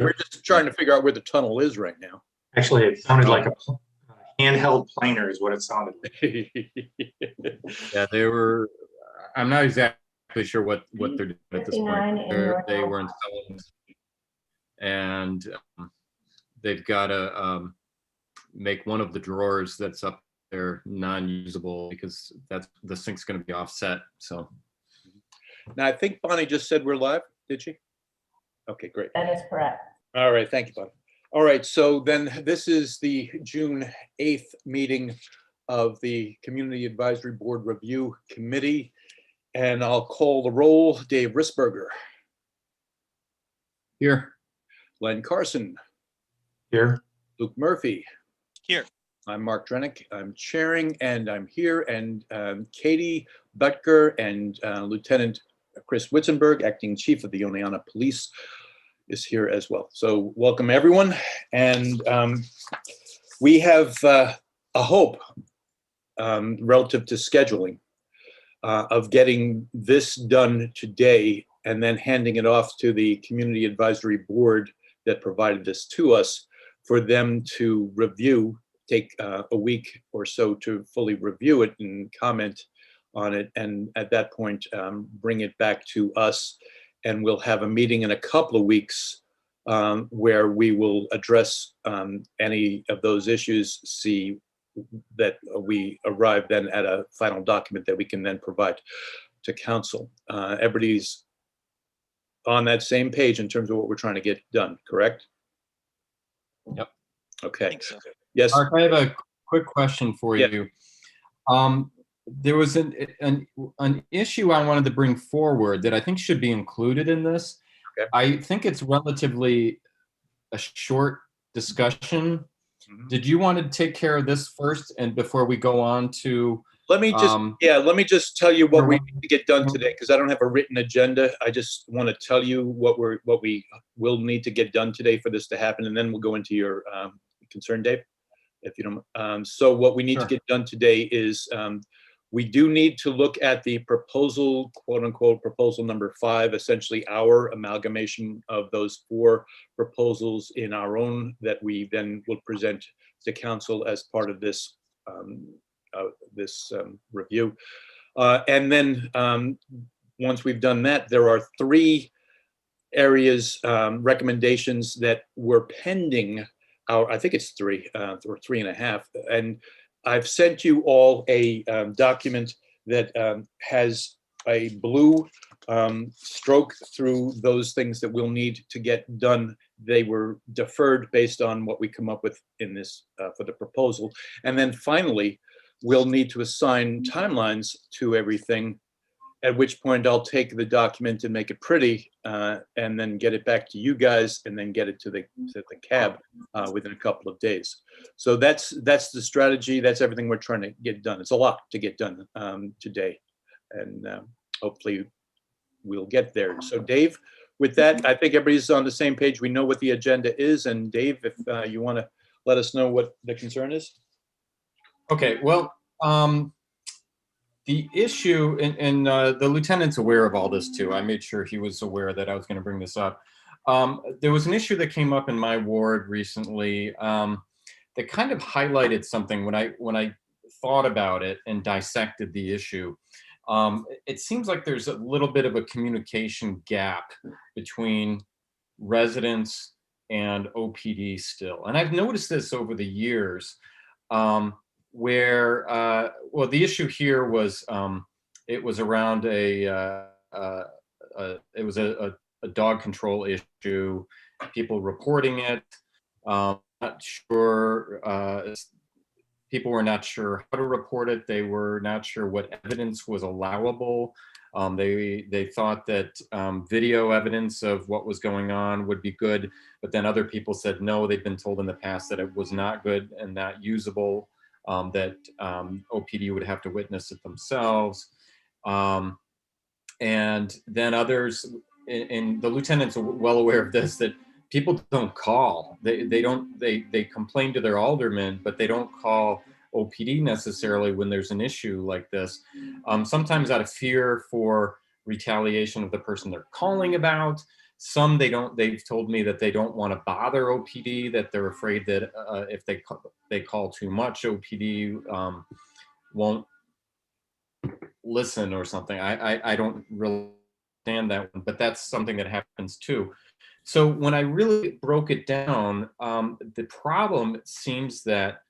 We're just trying to figure out where the tunnel is right now. Actually, it sounded like a handheld planer is what it sounded like. Yeah, they were. I'm not exactly sure what they're doing at this point. They were installing, and they've got to make one of the drawers that's up there non-usable because the sink's going to be offset. So now I think Bonnie just said we're live. Did she? Okay, great. That is correct. All right, thank you, Bonnie. All right, so then this is the June 8th meeting of the Community Advisory Board Review Committee, and I'll call the roll. Dave Risberger. here. Len Carson. Here. Luke Murphy. Here. I'm Mark Drenick. I'm chairing, and I'm here, and Katie Butker and Lieutenant Chris Witzenberg, acting chief of the Oneonta Police, is here as well. So welcome everyone. And we have a hope relative to scheduling of getting this done today and then handing it off to the Community Advisory Board that provided this to us for them to review, take a week or so to fully review it and comment on it. And at that point, bring it back to us. And we'll have a meeting in a couple of weeks where we will address any of those issues, see that we arrive then at a final document that we can then provide to council. Everybody's on that same page in terms of what we're trying to get done, correct? Yep. Okay. So. Yes. Mark, I have a quick question for you. There was an issue I wanted to bring forward that I think should be included in this. Okay. I think it's relatively a short discussion. Mm-hmm. Did you want to take care of this first and before we go on to? Let me just tell you what we need to get done today, because I don't have a written agenda. I just want to tell you what we will need to get done today for this to happen, and then we'll go into your concern, Dave, if you don't. So what we need to get done today is we do need to look at the proposal, quote unquote, proposal number 5, essentially our amalgamation of those 4 proposals in our own that we then will present to council as part of this review. And then once we've done that, there are 3 areas, recommendations that were pending. I think it's 3 or 3.5. And I've sent you all a document that has a blue stroke through those things that we'll need to get done. They were deferred based on what we come up with in this for the proposal. And then finally, we'll need to assign timelines to everything, at which point I'll take the document and make it pretty and then get it back to you guys and then get it to the cab within a couple of days. So that's the strategy. That's everything we're trying to get done. It's a lot to get done today, and hopefully we'll get there. So Dave, with that, I think everybody's on the same page. We know what the agenda is. And Dave, if you want to let us know what the concern is. Okay, well, the issue, and the lieutenant's aware of all this too. I made sure he was aware that I was going to bring this up. There was an issue that came up in my ward recently that kind of highlighted something when I thought about it and dissected the issue. It seems like there's a little bit of a communication gap between residents and OPD still. And I've noticed this over the years. Where well, the issue here was it was around a dog control issue, people reporting it, not sure, people were not sure how to report it, they were not sure what evidence was allowable. They thought that video evidence of what was going on would be good, but then other people said no, they've been told in the past that it was not good and not usable. That OPD would have to witness it themselves. And then others, and the lieutenants are well aware of this, that people don't call. They complain to their aldermen, but they don't call OPD necessarily when there's an issue like this. Sometimes out of fear for retaliation of the person they're calling about. Some they've told me that they don't want to bother OPD, that they're afraid that if they call too much, OPD won't listen or something. I don't really understand that one, but that's something that happens too. So when I really broke it down, the problem seems that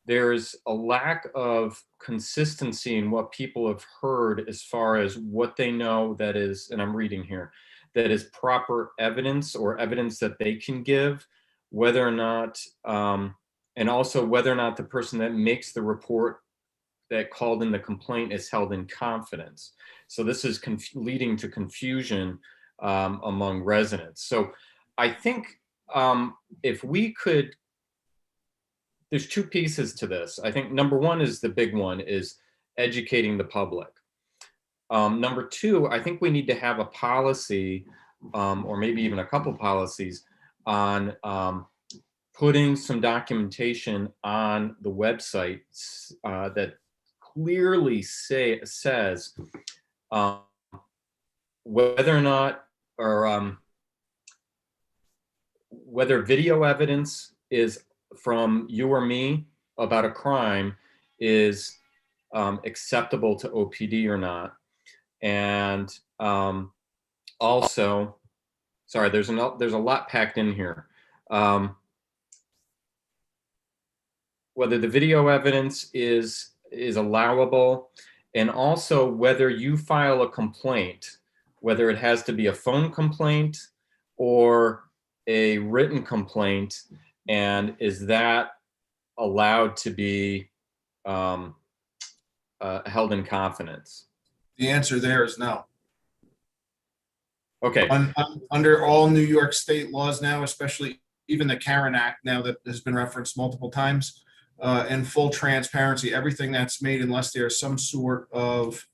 there's a lack of consistency in what people have heard as far as what they know that is, and I'm reading here, that is proper evidence or evidence that they can give, whether or not, and also whether or not the person that makes the report that called in the complaint is held in confidence. So this is leading to confusion among residents. So I think if we could, there's two pieces to this. I think number one is the big one is educating the public. Number two, I think we need to have a policy or maybe even a couple policies on putting some documentation on the website that clearly says whether or not, or whether video evidence is from you or me about a crime is acceptable to OPD or not. And also, sorry, there's a lot packed in here. Whether the video evidence is allowable, and also whether you file a complaint, whether it has to be a phone complaint or a written complaint, and is that allowed to be held in confidence? The answer there is no. Okay. Under all New York state laws now, especially even the Cabrc Act now that has been referenced multiple times, in full transparency, everything that's made, unless there's some sort of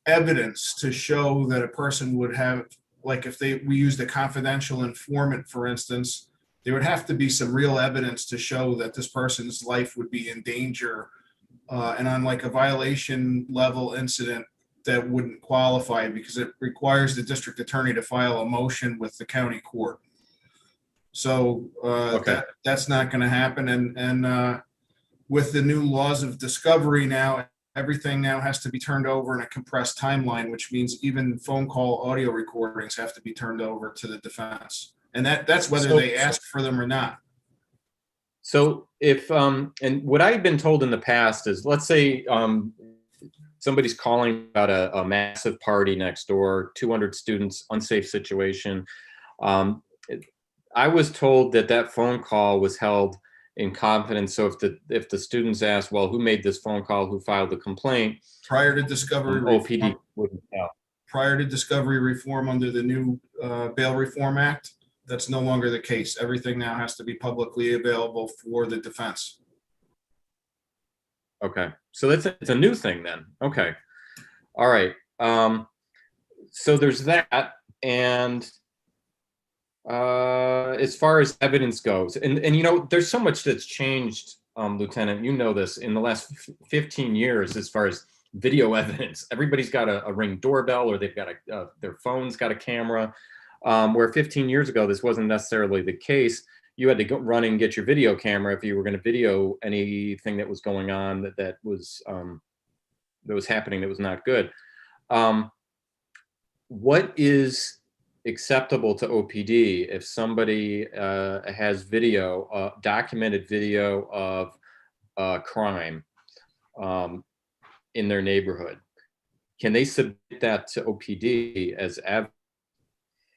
evidence to show that a person would have, like if we used a confidential informant, for instance, there would have to be some real evidence to show that this person's life would be in danger. And on like a violation level incident, that wouldn't qualify because it requires the district attorney to file a motion with the county court. So Okay. that's not going to happen. And with the new laws of discovery now, everything now has to be turned over in a compressed timeline, which means even phone call audio recordings have to be turned over to the defense. And that's whether they ask for them or not. So if, and what I've been told in the past is, let's say somebody's calling about a massive party next door, 200 students, unsafe situation. I was told that phone call was held in confidence. So if the students asked, well, who made this phone call, who filed the complaint? Prior to discovery OPD wouldn't tell. Prior to discovery reform under the new Bail Reform Act, that's no longer the case. Everything now has to be publicly available for the defense. Okay, so it's a new thing then. Okay, all right. So there's that, and as far as evidence goes, and you know, there's so much that's changed, Lieutenant. You know this in the last 15 years as far as video evidence. Everybody's got a Ring doorbell, or they've got their phone's got a camera. Where 15 years ago this wasn't necessarily the case. You had to go run and get your video camera if you were going to video anything that was going on that was happening that was not good. What is acceptable to OPD if somebody has video, documented video of a crime in their neighborhood? Can they submit that to OPD as evidence?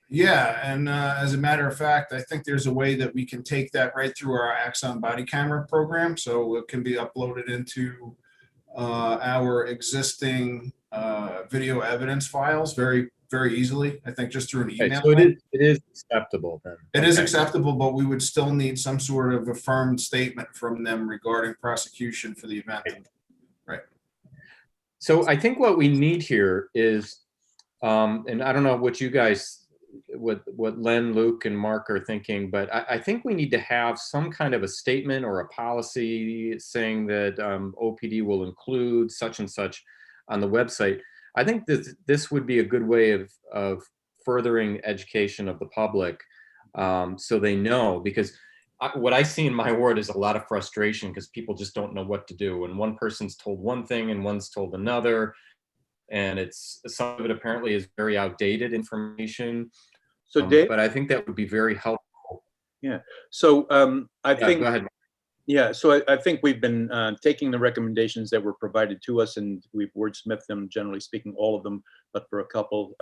Yeah, and as a matter of fact, I think there's a way that we can take that right through our Axon body camera program, so it can be uploaded into our existing video evidence files very, very easily. I think just through an email. Okay, so it is acceptable then. It is acceptable, but we would still need some sort of affirmed statement from them regarding prosecution for the event. Right. So I think what we need here is, and I don't know what you guys, what Len, Luke, and Mark are thinking, but I think we need to have some kind of a statement or a policy saying that OPD will include such and such on the website. I think that this would be a good way of furthering education of the public, so they know, because what I see in my ward is a lot of frustration because people just don't know what to do. And one person's told one thing and one's told another. And some of it apparently is very outdated information. So Dave, But I think that would be very helpful. yeah. So I Yeah, think go ahead. Yeah, so I think we've been taking the recommendations that were provided to us, and we've wordsmithed them, generally speaking, all of them, but for a couple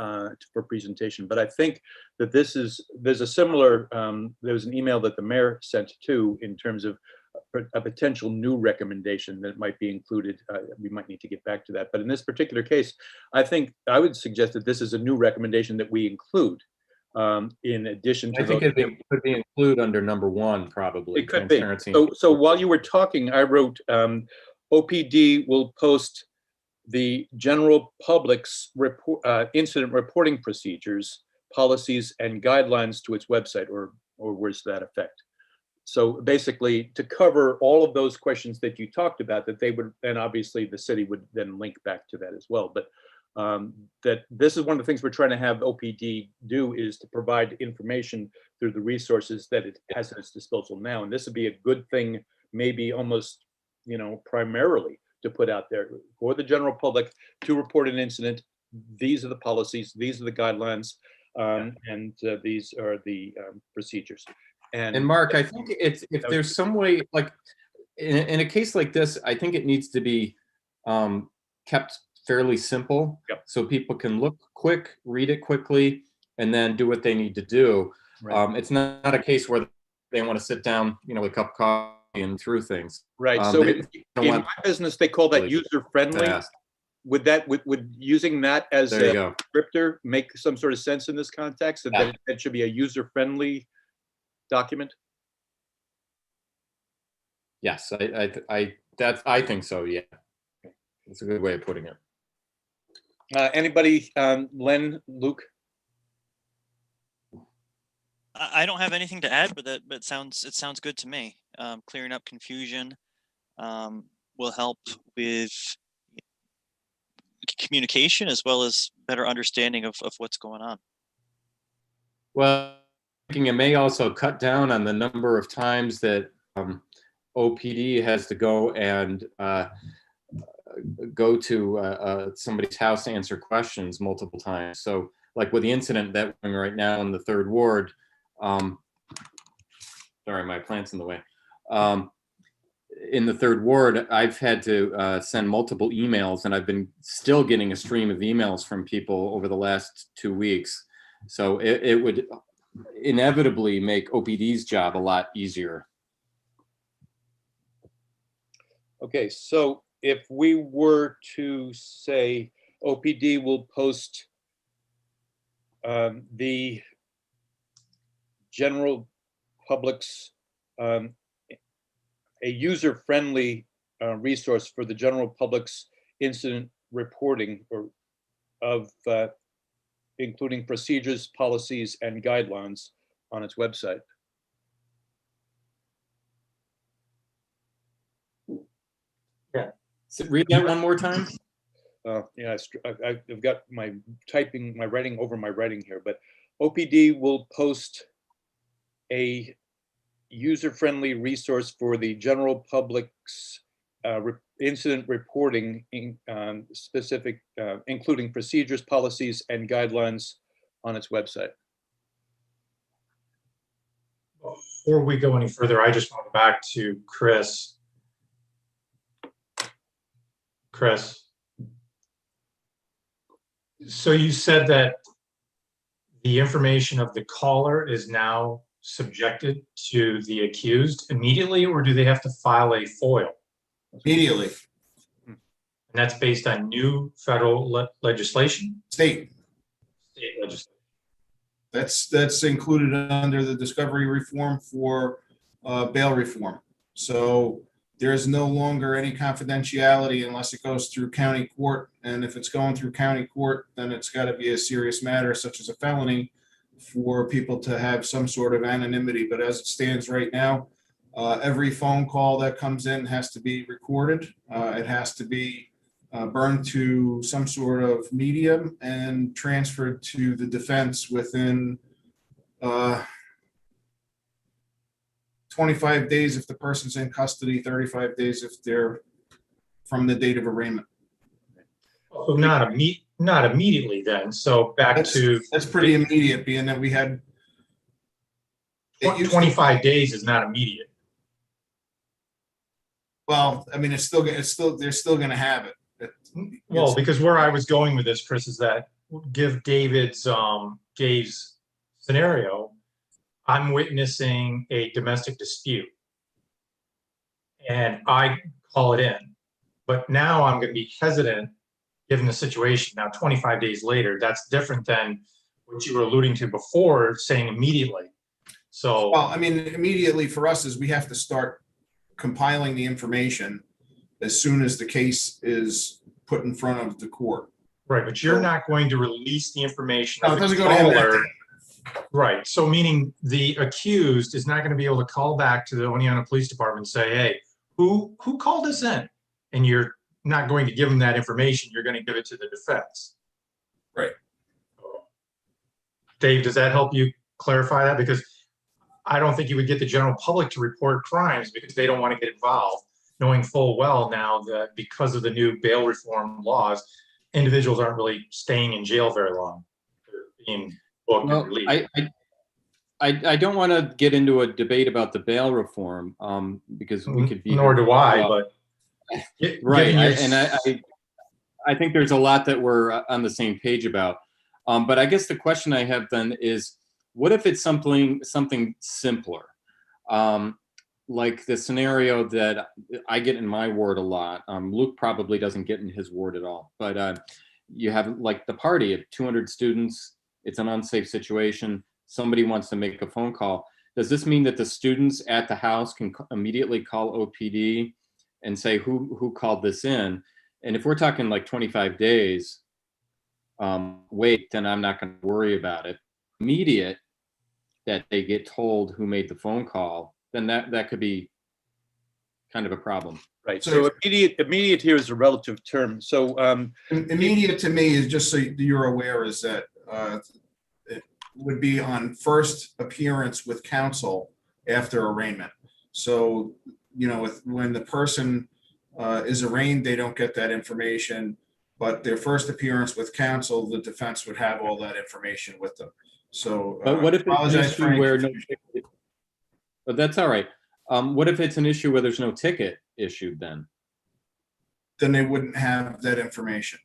for presentation. But I think that there's a similar, there was an email that the mayor sent too, in terms of a potential new recommendation that might be included. We might need to get back to that. But in this particular case, I think I would suggest that this is a new recommendation that we include in addition to I think those. it could be included under number one, probably. It could be. Transparency. So while you were talking, I wrote, OPD will post the general public's incident reporting procedures, policies, and guidelines to its website, or words to that effect. So basically, to cover all of those questions that you talked about, that they would, and obviously the city would then link back to that as well. But that this is one of the things we're trying to have OPD do, is to provide information through the resources that it has at its disposal now. And this would be a good thing, maybe almost, primarily to put out there for the general public to report an incident. These are the policies, these are the guidelines, and these are the procedures. And Mark, I think if there's some way, like in a case like this, I think it needs to be kept fairly simple. Yep. So people can look quick, read it quickly, and then do what they need to do. Right. It's not a case where they want to sit down, with a cup of coffee and through things. Right. So they don't in want my business, they call that really user friendly. fast. Would using that as There you a go. descriptor make some sort of sense in this context? Yeah. That it should be a user friendly document? Yes, I think so. Yeah, it's a good way of putting it. Anybody, Len, Luke? I don't have anything to add, but it sounds good to me. Clearing up confusion will help with communication as well as better understanding of what's going on. Well, thinking it may also cut down on the number of times that OPD has to go and go to somebody's house to answer questions multiple times. So like with the incident that we're doing right now in the 3rd Ward, sorry, my plant's in the way. In the 3rd Ward, I've had to send multiple emails, and I've been still getting a stream of emails from people over the last 2 weeks. So it would inevitably make OPD's job a lot easier. Okay, so if we were to say OPD will post the general public's a user-friendly resource for the general public's incident reporting, or of including procedures, policies, and guidelines on its website. Yeah. So read that one more time. Yeah, I've got my writing over my writing here, but OPD will post a user-friendly resource for the general public's incident reporting, specific, including procedures, policies, and guidelines on its website. Before we go any further, I just want to go back to Chris. Chris. So you said that the information of the caller is now subjected to the accused immediately, or do they have to file a FOIL? Immediately. And that's based on new federal legislation? State. State legislation. That's included under the discovery reform for bail reform. So there's no longer any confidentiality unless it goes through county court. And if it's going through county court, then it's got to be a serious matter, such as a felony, for people to have some sort of anonymity. But as it stands right now, every phone call that comes in has to be recorded. It has to be burned to some sort of medium and transferred to the defense within 25 days if the person's in custody, 35 days if they're from the date of arraignment. So not immediately then. So back to That's pretty immediate, being that we had. 25 days is not immediate. Well, I mean, they're still going to have it. Well, because where I was going with this, Chris, is that give Dave's scenario, I'm witnessing a domestic dispute and I call it in, but now I'm going to be hesitant given the situation. Now, 25 days later, that's different than what you were alluding to before, saying immediately. So, Well, I mean, immediately for us is we have to start compiling the information as soon as the case is put in front of the court. right, but you're not going to release the information. No, of it the doesn't go to him that caller. day. Right. So meaning the accused is not going to be able to call back to the Oneonta Police Department and say, hey, who called us in? And you're not going to give them that information. You're going to give it to the defense. Right. Dave, does that help you clarify that? Because I don't think you would get the general public to report crimes because they don't want to get involved, knowing full well now that because of the new bail reform laws, individuals aren't really staying in jail very long. They're being booked and released. I don't want to get into a debate about the bail reform because we could be. Nor do I, but right. I think there's a lot that we're on the same page about. But I guess the question I have then is, what if it's something simpler? Like the scenario that I get in my ward a lot. Luke probably doesn't get in his ward at all, but you have like the party of 200 students. It's an unsafe situation. Somebody wants to make a phone call. Does this mean that the students at the house can immediately call OPD and say who called this in? And if we're talking like 25 days, wait, then I'm not going to worry about it. Immediate that they get told who made the phone call, then that could be kind of a problem. Right. So immediate here is a relative term. So immediate to me is, just so you're aware, is that it would be on first appearance with counsel after arraignment. So, you know, when the person is arraigned, they don't get that information, but their first appearance with counsel, the defense would have all that information with them. So, but what if it's an issue where no ticket? But that's all right. What if it's an issue where there's no ticket issued then? Then they wouldn't have that information.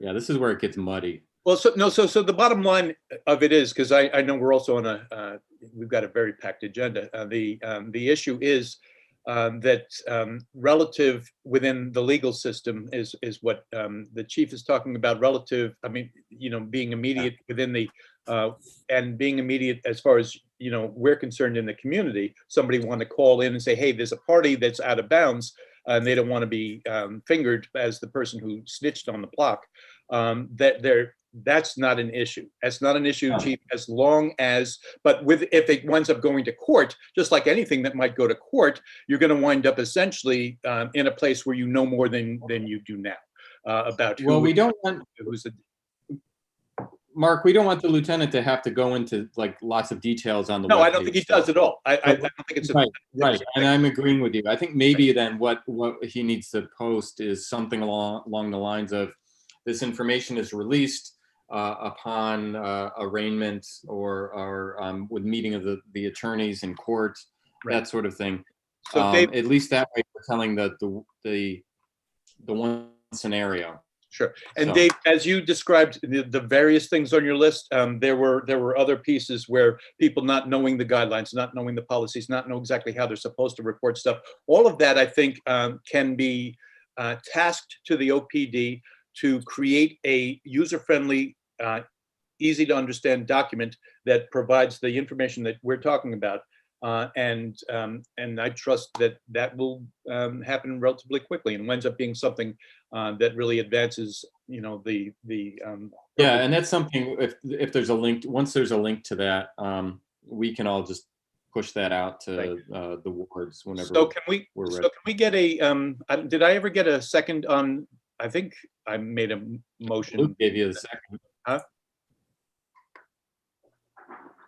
Yeah, this is where it gets muddy. Well, so the bottom line of it is, because I know we're also on we've got a very packed agenda. The issue is that relative within the legal system is what the chief is talking about. Relative, I mean, you know, being immediate within the and being immediate as far as, you know, we're concerned in the community. Somebody want to call in and say, hey, there's a party that's out of bounds, and they don't want to be fingered as the person who snitched on the block. That's not an issue. That's not an issue, Chief, as long as, but if it winds up going to court, just like anything that might go to court, you're going to wind up essentially in a place where you know more than you do now about who. Well, we don't want, Mark, we don't want the lieutenant to have to go into like lots of details on the. No, I don't think he does at all. I don't think it's right. And I'm agreeing with you. I think maybe then what he needs to post is something along the lines of, this information is released upon arraignment or with meeting of the attorneys in court, right. That sort of thing. So Dave, at least that way we're telling the one scenario. Sure. And so, Dave, as you described the various things on your list, there were other pieces where people not knowing the guidelines, not knowing the policies, not know exactly how they're supposed to report stuff. All of that, I think, can be tasked to the OPD to create a user-friendly, easy to understand document that provides the information that we're talking about. And I trust that will happen relatively quickly and winds up being something that really advances, you know, the yeah, and that's something, if there's a link, once there's a link to that, we can all just push that out to the wards whenever So can we, we're so ready. can we get a, did I ever get a second on, I think I made a motion. Luke gave you a second. Huh?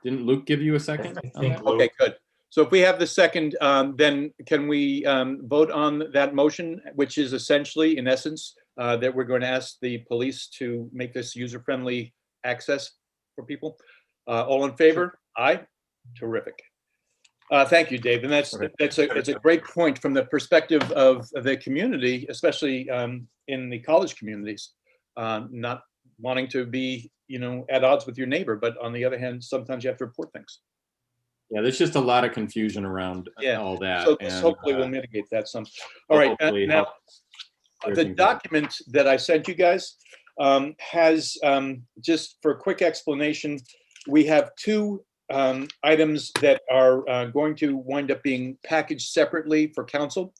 Didn't Luke give you a second? I on think that? Luke- Okay, good. So if we have the second, then can we vote on that motion, which is essentially, in essence, that we're going to ask the police to make this user-friendly access for people? All in favor? Aye. Terrific. Thank you, Dave. And Okay. it's a great point from the perspective of the community, especially in the college communities, not wanting to be, at odds with your neighbor, but on the other hand, sometimes you have to report things. Yeah, there's just a lot of confusion around Yeah. all that. So this and, hopefully will mitigate that some. All right, hopefully now, help clear the things up. document that I sent you guys has, just for a quick explanation, we have two items that are going to wind up being packaged separately for council.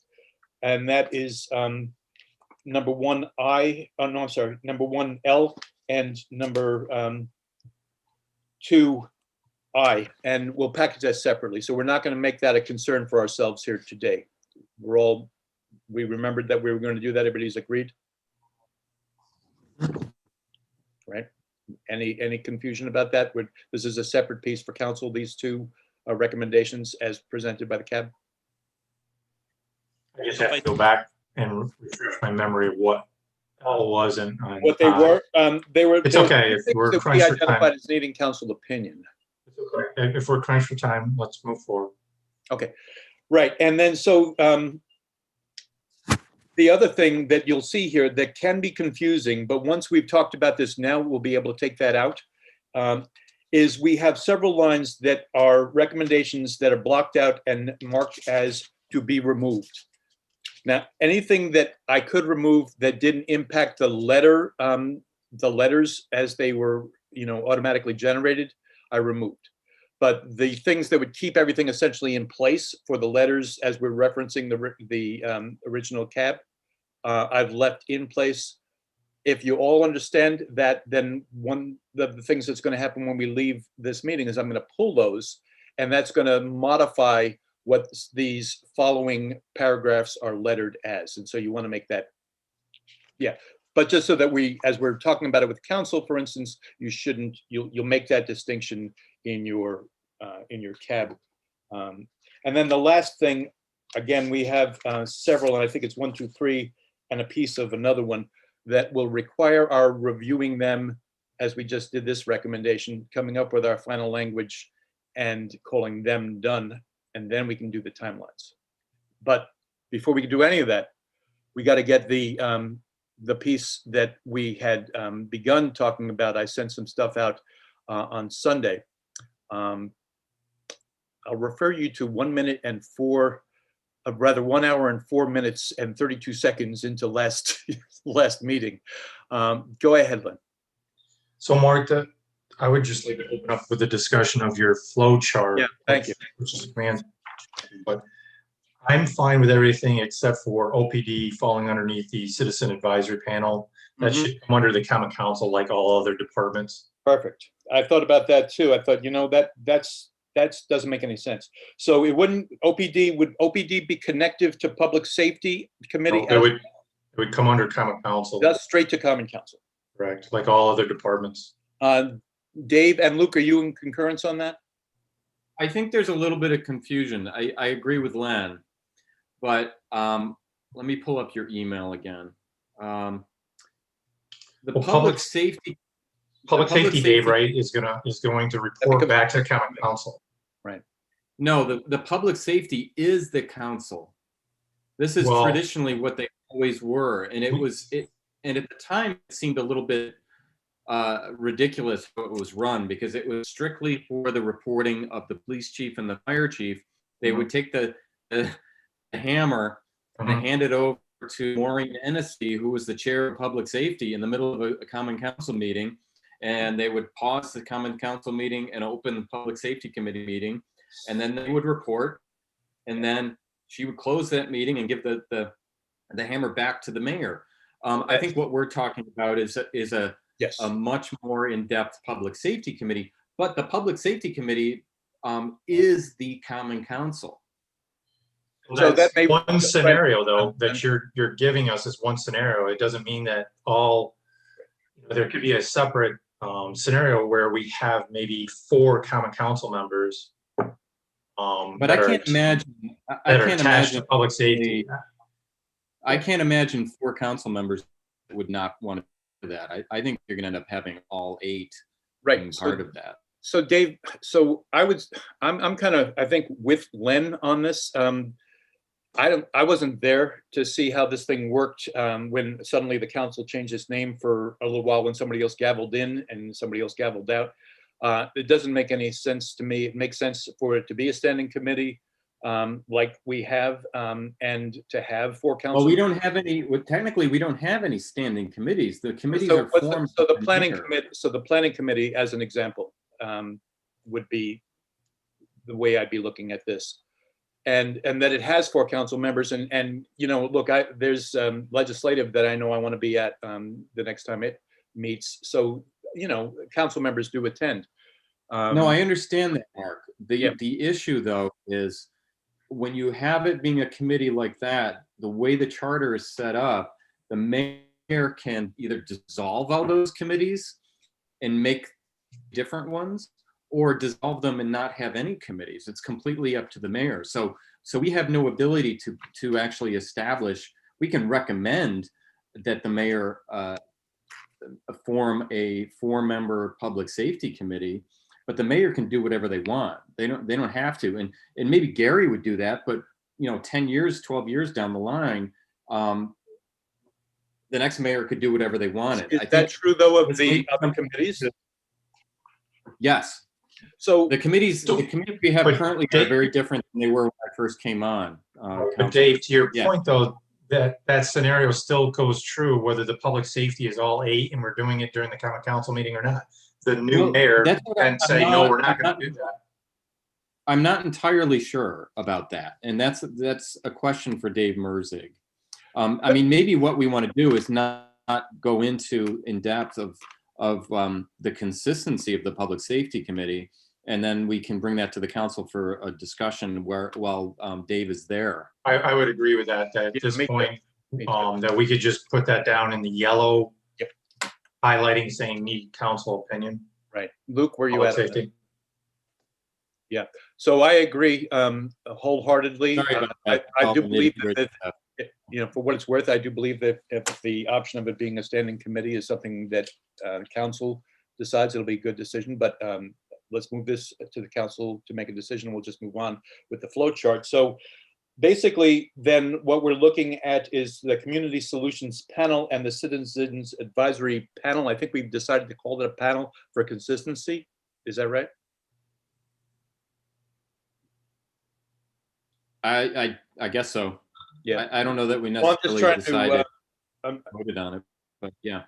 And that is number 1I, oh no, I'm sorry, number 1L and number 2I, and we'll package that separately. So we're not going to make that a concern for ourselves here today. We remembered that we were going to do that. Everybody's agreed? Right? Any confusion about that? This is a separate piece for council, these two recommendations as presented by the CAB? I just have to go back and refresh my memory of what all was and What they were? It's okay if we're we crunched for identified time. as needing council opinion. It's okay. If we're crunched for time, let's move forward. Okay, right. And then so the other thing that you'll see here that can be confusing, but once we've talked about this now, we'll be able to take that out, is we have several lines that are recommendations that are blocked out and marked as to be removed. Now, anything that I could remove that didn't impact the letters as they were, automatically generated, I removed. But the things that would keep everything essentially in place for the letters, as we're referencing the original CAB, I've left in place. If you all understand that, then one of the things that's going to happen when we leave this meeting is I'm going to pull those, and that's going to modify what these following paragraphs are lettered as. And so you want to make that, yeah. But just so that as we're talking about it with council, for instance, you'll make that distinction in your CAB. And then the last thing, again, we have several, and I think it's 1, 2, 3, and a piece of another one that will require our reviewing them as we just did this recommendation, coming up with our final language and calling them done, and then we can do the timelines. But before we can do any of that, we got to get the piece that we had begun talking about. I sent some stuff out on Sunday. I'll refer you to 1 hour and 4 minutes and 32 seconds into last meeting. Go ahead, Lynn. So Martha, I would just like to open up with a discussion of your flow chart. Yeah, thank you. Which is command, but I'm fine with everything except for OPD falling underneath the citizen advisory panel. That should come under the common council like all other departments. Perfect. I thought about that too. I thought, that doesn't make any sense. So would OPD be connective to public safety committee? It would come under common council. Just straight to common council. Correct, like all other departments. Dave and Luke, are you in concurrence on that? I think there's a little bit of confusion. I agree with Len, but let me pull up your email again. Public safety, Dave, right, is going to report back to common council. Right. No, the public safety is the council. This is traditionally what they always were, and and at the time it seemed a little bit ridiculous how it was run, because it was strictly for the reporting of the police chief and the fire chief. They would take the hammer and hand it over to Maureen Hennessy, who was the chair of public safety, in the middle of a common council meeting, and they would pause the common council meeting and open the public safety committee meeting, and then they would report, and then she would close that meeting and give the hammer back to the mayor. I think what we're talking about is a much more in-depth public safety committee. But the public safety committee is the common council. So That's that may- one scenario though, that you're giving us is one scenario. It doesn't mean that there could be a separate scenario where we have maybe 4 common council members. But I can't imagine. I that are can't attached to imagine public safety. I can't imagine 4 council members would not want to do that. I think you're going to end up having all 8 Right. being part of that. So Dave, so I'm kind of, I think, with Len on this. I wasn't there to see how this thing worked when suddenly the council changed its name for a little while when somebody else gavelled in and somebody else gavelled out. It doesn't make any sense to me. It makes sense for it to be a standing committee like we have and to have 4 council. Well, we don't have any. Well, technically, we don't have any standing committees. The committees are formed. So the planning committee. So the planning committee, as an example, would be the way I'd be looking at this. And that it has 4 council members, and you know, look, there's legislative that I know I want to be at the next time it meets. So you know, council members do attend. No, I understand that, Mark. The issue though is when you have it being a committee like that, the way the charter is set up, the mayor can either dissolve all those committees and make different ones, or dissolve them and not have any committees. It's completely up to the mayor. So we have no ability to actually establish. We can recommend that the mayor form a 4-member public safety committee, but the mayor can do whatever they want. They don't have to. And maybe Gary would do that, but you know, 10 years, 12 years down the line, the next mayor could do whatever they wanted. Is that true though of the other committees? Yes. So the committees we have currently are very different than they were when I first came on. But Dave, to your point though, that scenario still goes true whether the public safety is all 8 and we're doing it during the common council meeting or not. The new mayor can say, no, we're not going to do that. I'm not entirely sure about that. And that's a question for Dave Merzig. I mean, maybe what we want to do is not go into in depth of the consistency of the public safety committee, and then we can bring that to the council for a discussion while Dave is there. I would agree with that at this point, that we could just put that down in the yellow, highlighting saying need council opinion. Right. Luke, where you Public at? safety. Yeah. So I agree wholeheartedly. Sorry about that. I do believe that, you know, for what it's worth, I do believe that if the option of it being a standing committee is something that council decides, it'll be a good decision. But let's move this to the council to make a decision. We'll just move on with the flow chart. So basically, then what we're looking at is the Community Solutions Panel and the Citizens Advisory Panel. I think we've decided to call it a panel for consistency. Is that right? I guess so. Yeah. I don't know that we Well, I'm just necessarily trying decided to voted on it, but yeah.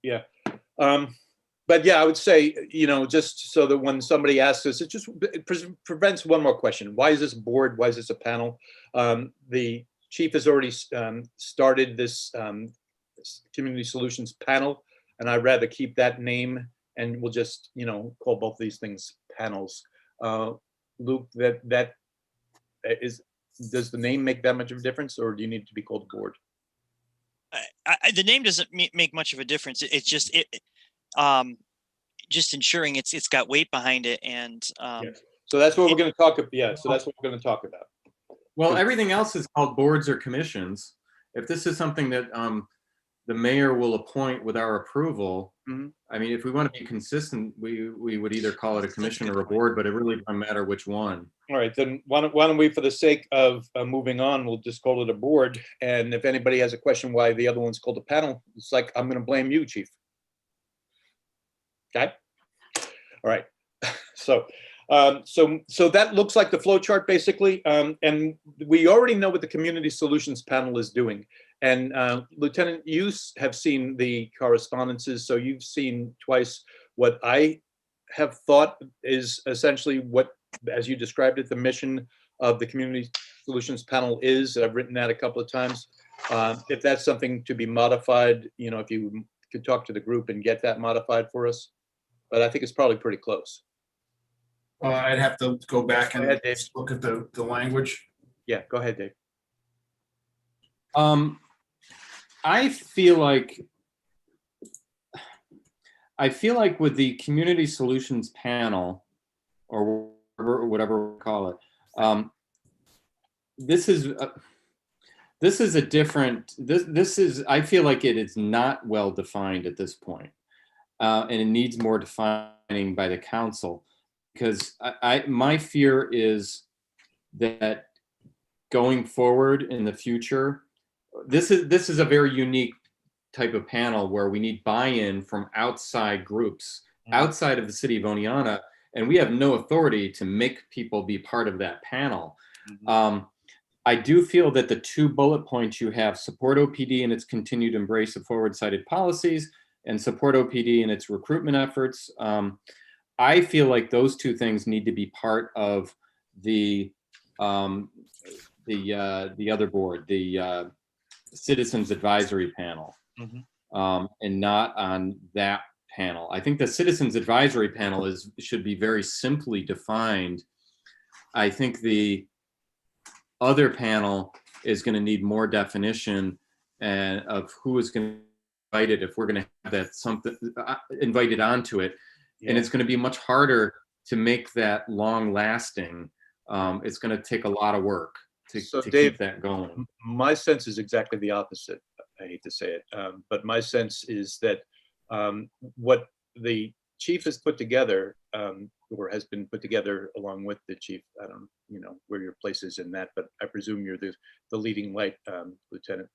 yeah. But yeah, I would say, you know, just so that when somebody asks us, it prevents one more question. Why is this a board? Why is this a panel? The chief has already started this Community Solutions Panel, and I'd rather keep that name, and we'll just, you know, call both these things panels. Luke, does the name make that much of a difference, or do you need to be called a board? The name doesn't make much of a difference. It's just just ensuring it's got weight behind it, and yes. So that's what we're going to talk about. Yeah, so that's what we're going to talk about. Well, everything else is called boards or commissions. If this is something that the mayor will appoint with our approval, I mean, if we want to be consistent, we would either call it a commission or a board, but it really doesn't matter which one. All right, then why don't we, for the sake of moving on, we'll just call it a board. And if anybody has a question why the other one's called a panel, it's like, I'm going to blame you, chief. Okay. All right. So that looks like the flow chart basically. And we already know what the Community Solutions Panel is doing. And Lieutenant, you have seen the correspondences, so you've seen twice what I have thought is essentially what, as you described it, the mission of the Community Solutions Panel is. I've written that a couple of times. If that's something to be modified, you know, if you could talk to the group and get that modified for us. But I think it's probably pretty close. I'd have to go back Go and ahead, Dave. look at the language. Yeah, go ahead, Dave. I feel like with the community solutions panel, or whatever we call it, this is a different. This is. I feel like it is not well defined at this point, and it needs more defining by the council, because my fear is that going forward in the future, this is a very unique type of panel where we need buy-in from outside groups, outside of the city of Oneonta, and we have no authority to make people be part of that panel. I do feel that the 2 bullet points you have, support OPD in its continued embrace of forward-sighted policies, and support OPD in its recruitment efforts. I feel like those 2 things need to be part of the other board, the Citizens Advisory Panel, and not on that panel. I think the Citizens Advisory Panel should be very simply defined. I think the other panel is going to need more definition of who is going to be invited if we're going to have that something invited onto it, and it's going to be much harder to make that long lasting. It's going to take a lot of work to Dave, keep that going. My sense is exactly the opposite. I hate to say it, but my sense is that what the chief has put together, or has been put together along with the chief, I don't know where your place is in that, but I presume you're the leading light, Lieutenant.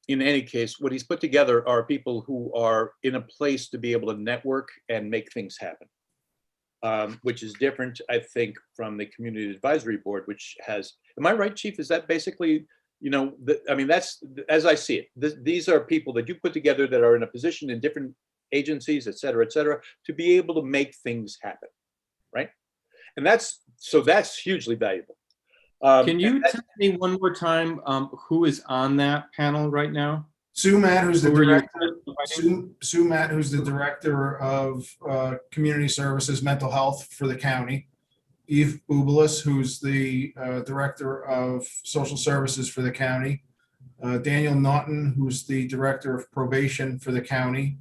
In any case, what he's put together are people who are in a place to be able to network and make things happen, which is different, I think, from the Community Advisory Board, which has, am I right, Chief? Is that basically, I mean, that's, as I see it, these are people that you put together that are in a position in different agencies, et cetera, to be able to make things happen, right? And that's hugely valuable. Can you tell me one more time who is on that panel right now? Sue Matt, who's the Who are you director. Sue Matt, who's the director of community services, mental health for the county. Eve Ubelis, who's the director of social services for the county. Daniel Naughton, who's the director of probation for the county.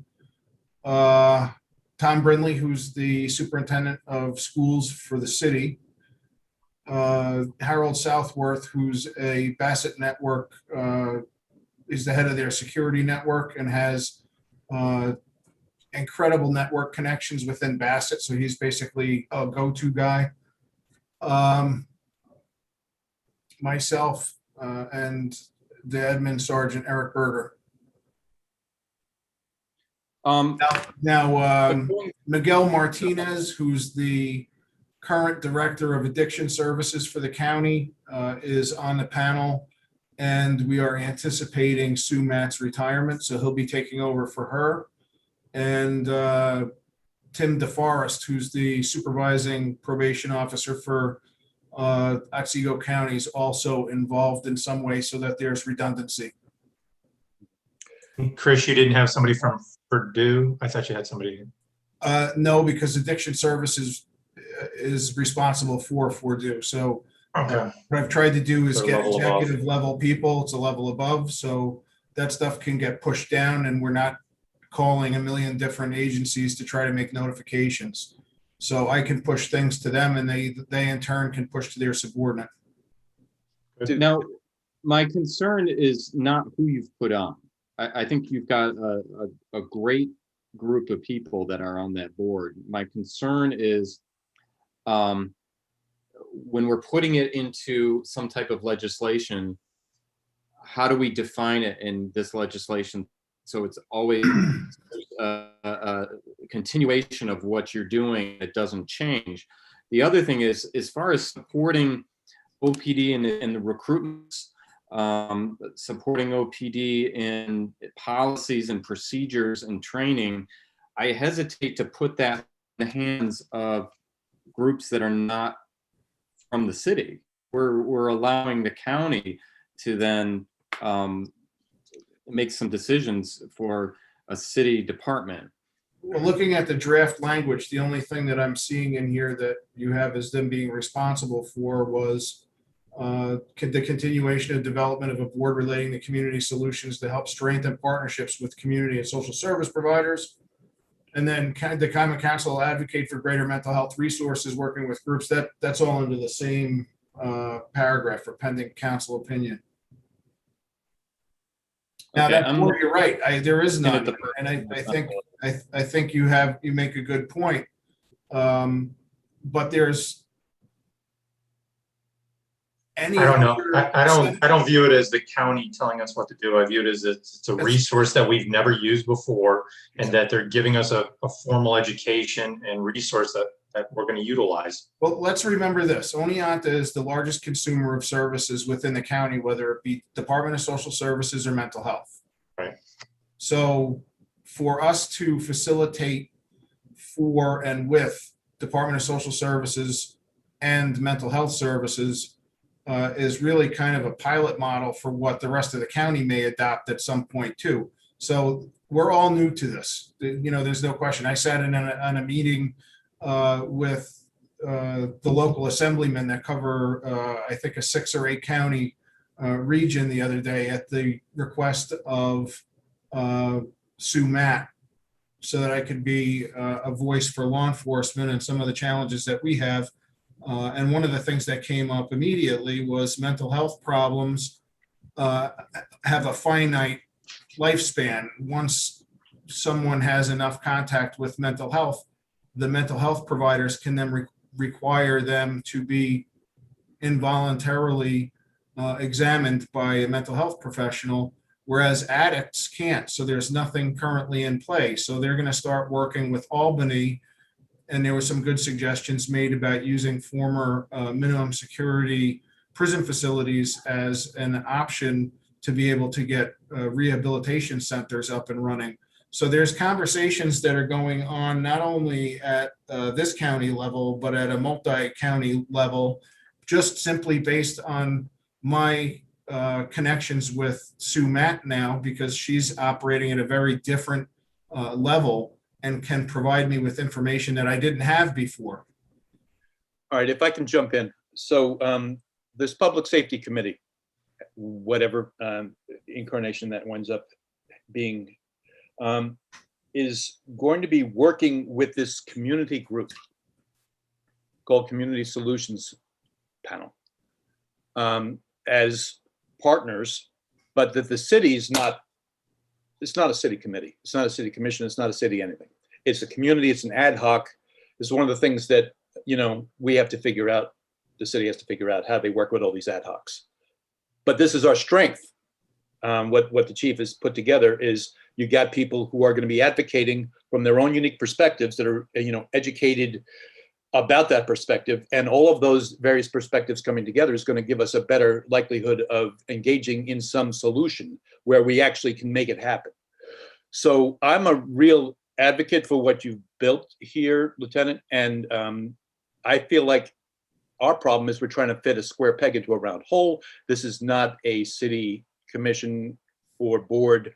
Tom Brindley, who's the superintendent of schools for the city. Harold Southworth, who's a Bassett Network, is the head of their security network and has incredible network connections within Bassett. So he's basically a go-to guy. Myself and the admin sergeant, Eric Berger. Now, Miguel Martinez, who's the current director of addiction services for the county, is on the panel, and we are anticipating Sue Matt's retirement, so he'll be taking over for her. And Tim DeForest, who's the supervising probation officer for Otsego County, is also involved in some way so that there's redundancy. Chris, you didn't have somebody from Purdue? I thought you had somebody. No, because addiction services is responsible for Purdue. So Okay. what I've tried to do is So get level executive level people. It's a level above. So that stuff can get pushed down and we're not calling a million different agencies to try to make notifications. So I can push things to them and they in turn can push to their subordinate. Now, my concern is not who you've put on. I think you've got a great group of people that are on that board. My concern is when we're putting it into some type of legislation, how do we define it in this legislation so it's always a continuation of what you're doing, it doesn't change? The other thing is, as far as supporting OPD in the recruitments, supporting OPD in policies and procedures and training, I hesitate to put that in the hands of groups that are not from the city. We're allowing the county to then make some decisions for a city department. Well, looking at the draft language, the only thing that I'm seeing in here that you have as them being responsible for was the continuation of development of a board relating to community solutions to help strengthen partnerships with community and social service providers. And then the common council will advocate for greater mental health resources, working with groups. That's all under the same paragraph for pending council opinion. Now Okay, that board, you're right. There is looking at none, the- and I think you make a good point. But there's any. I don't know. other- I don't view it as the county telling us what to do. I view it as it's a resource that we've never used before, and that they're giving us a formal education and resource that we're going to utilize. Well, let's remember this. Oneonta is the largest consumer of services within the county, whether it be Department of Social Services or mental health. Right. So for us to facilitate for and with Department of Social Services and mental health services is really kind of a pilot model for what the rest of the county may adopt at some point too. So we're all new to this. There's no question. I sat in on a meeting with the local assemblymen that cover, I think, a 6 or 8 county region the other day at the request of Sue Matt, so that I could be a voice for law enforcement and some of the challenges that we have. And one of the things that came up immediately was mental health problems have a finite lifespan. Once someone has enough contact with mental health, the mental health providers can then require them to be involuntarily examined by a mental health professional, whereas addicts can't. So there's nothing currently in play. So they're going to start working with Albany, and there were some good suggestions made about using former minimum security prison facilities as an option to be able to get rehabilitation centers up and running. So there's conversations that are going on not only at this county level, but at a multi-county level, just simply based on my connections with Sue Matt now, because she's operating at a very different level and can provide me with information that I didn't have before. All right, if I can jump in. So this Public Safety Committee, whatever incarnation that winds up being, is going to be working with this community group called Community Solutions Panel as partners, but that the city is not, it's not a city committee. It's not a city commission. It's not a city anything. It's a community. It's an ad hoc. It's one of the things that, we have to figure out, the city has to figure out how they work with all these ad hocs. But this is our strength. What the chief has put together is you got people who are going to be advocating from their own unique perspectives that are, educated about that perspective, and all of those various perspectives coming together is going to give us a better likelihood of engaging in some solution where we actually can make it happen. So I'm a real advocate for what you've built here, Lieutenant, and I feel like our problem is we're trying to fit a square peg into a round hole. This is not a city commission or board,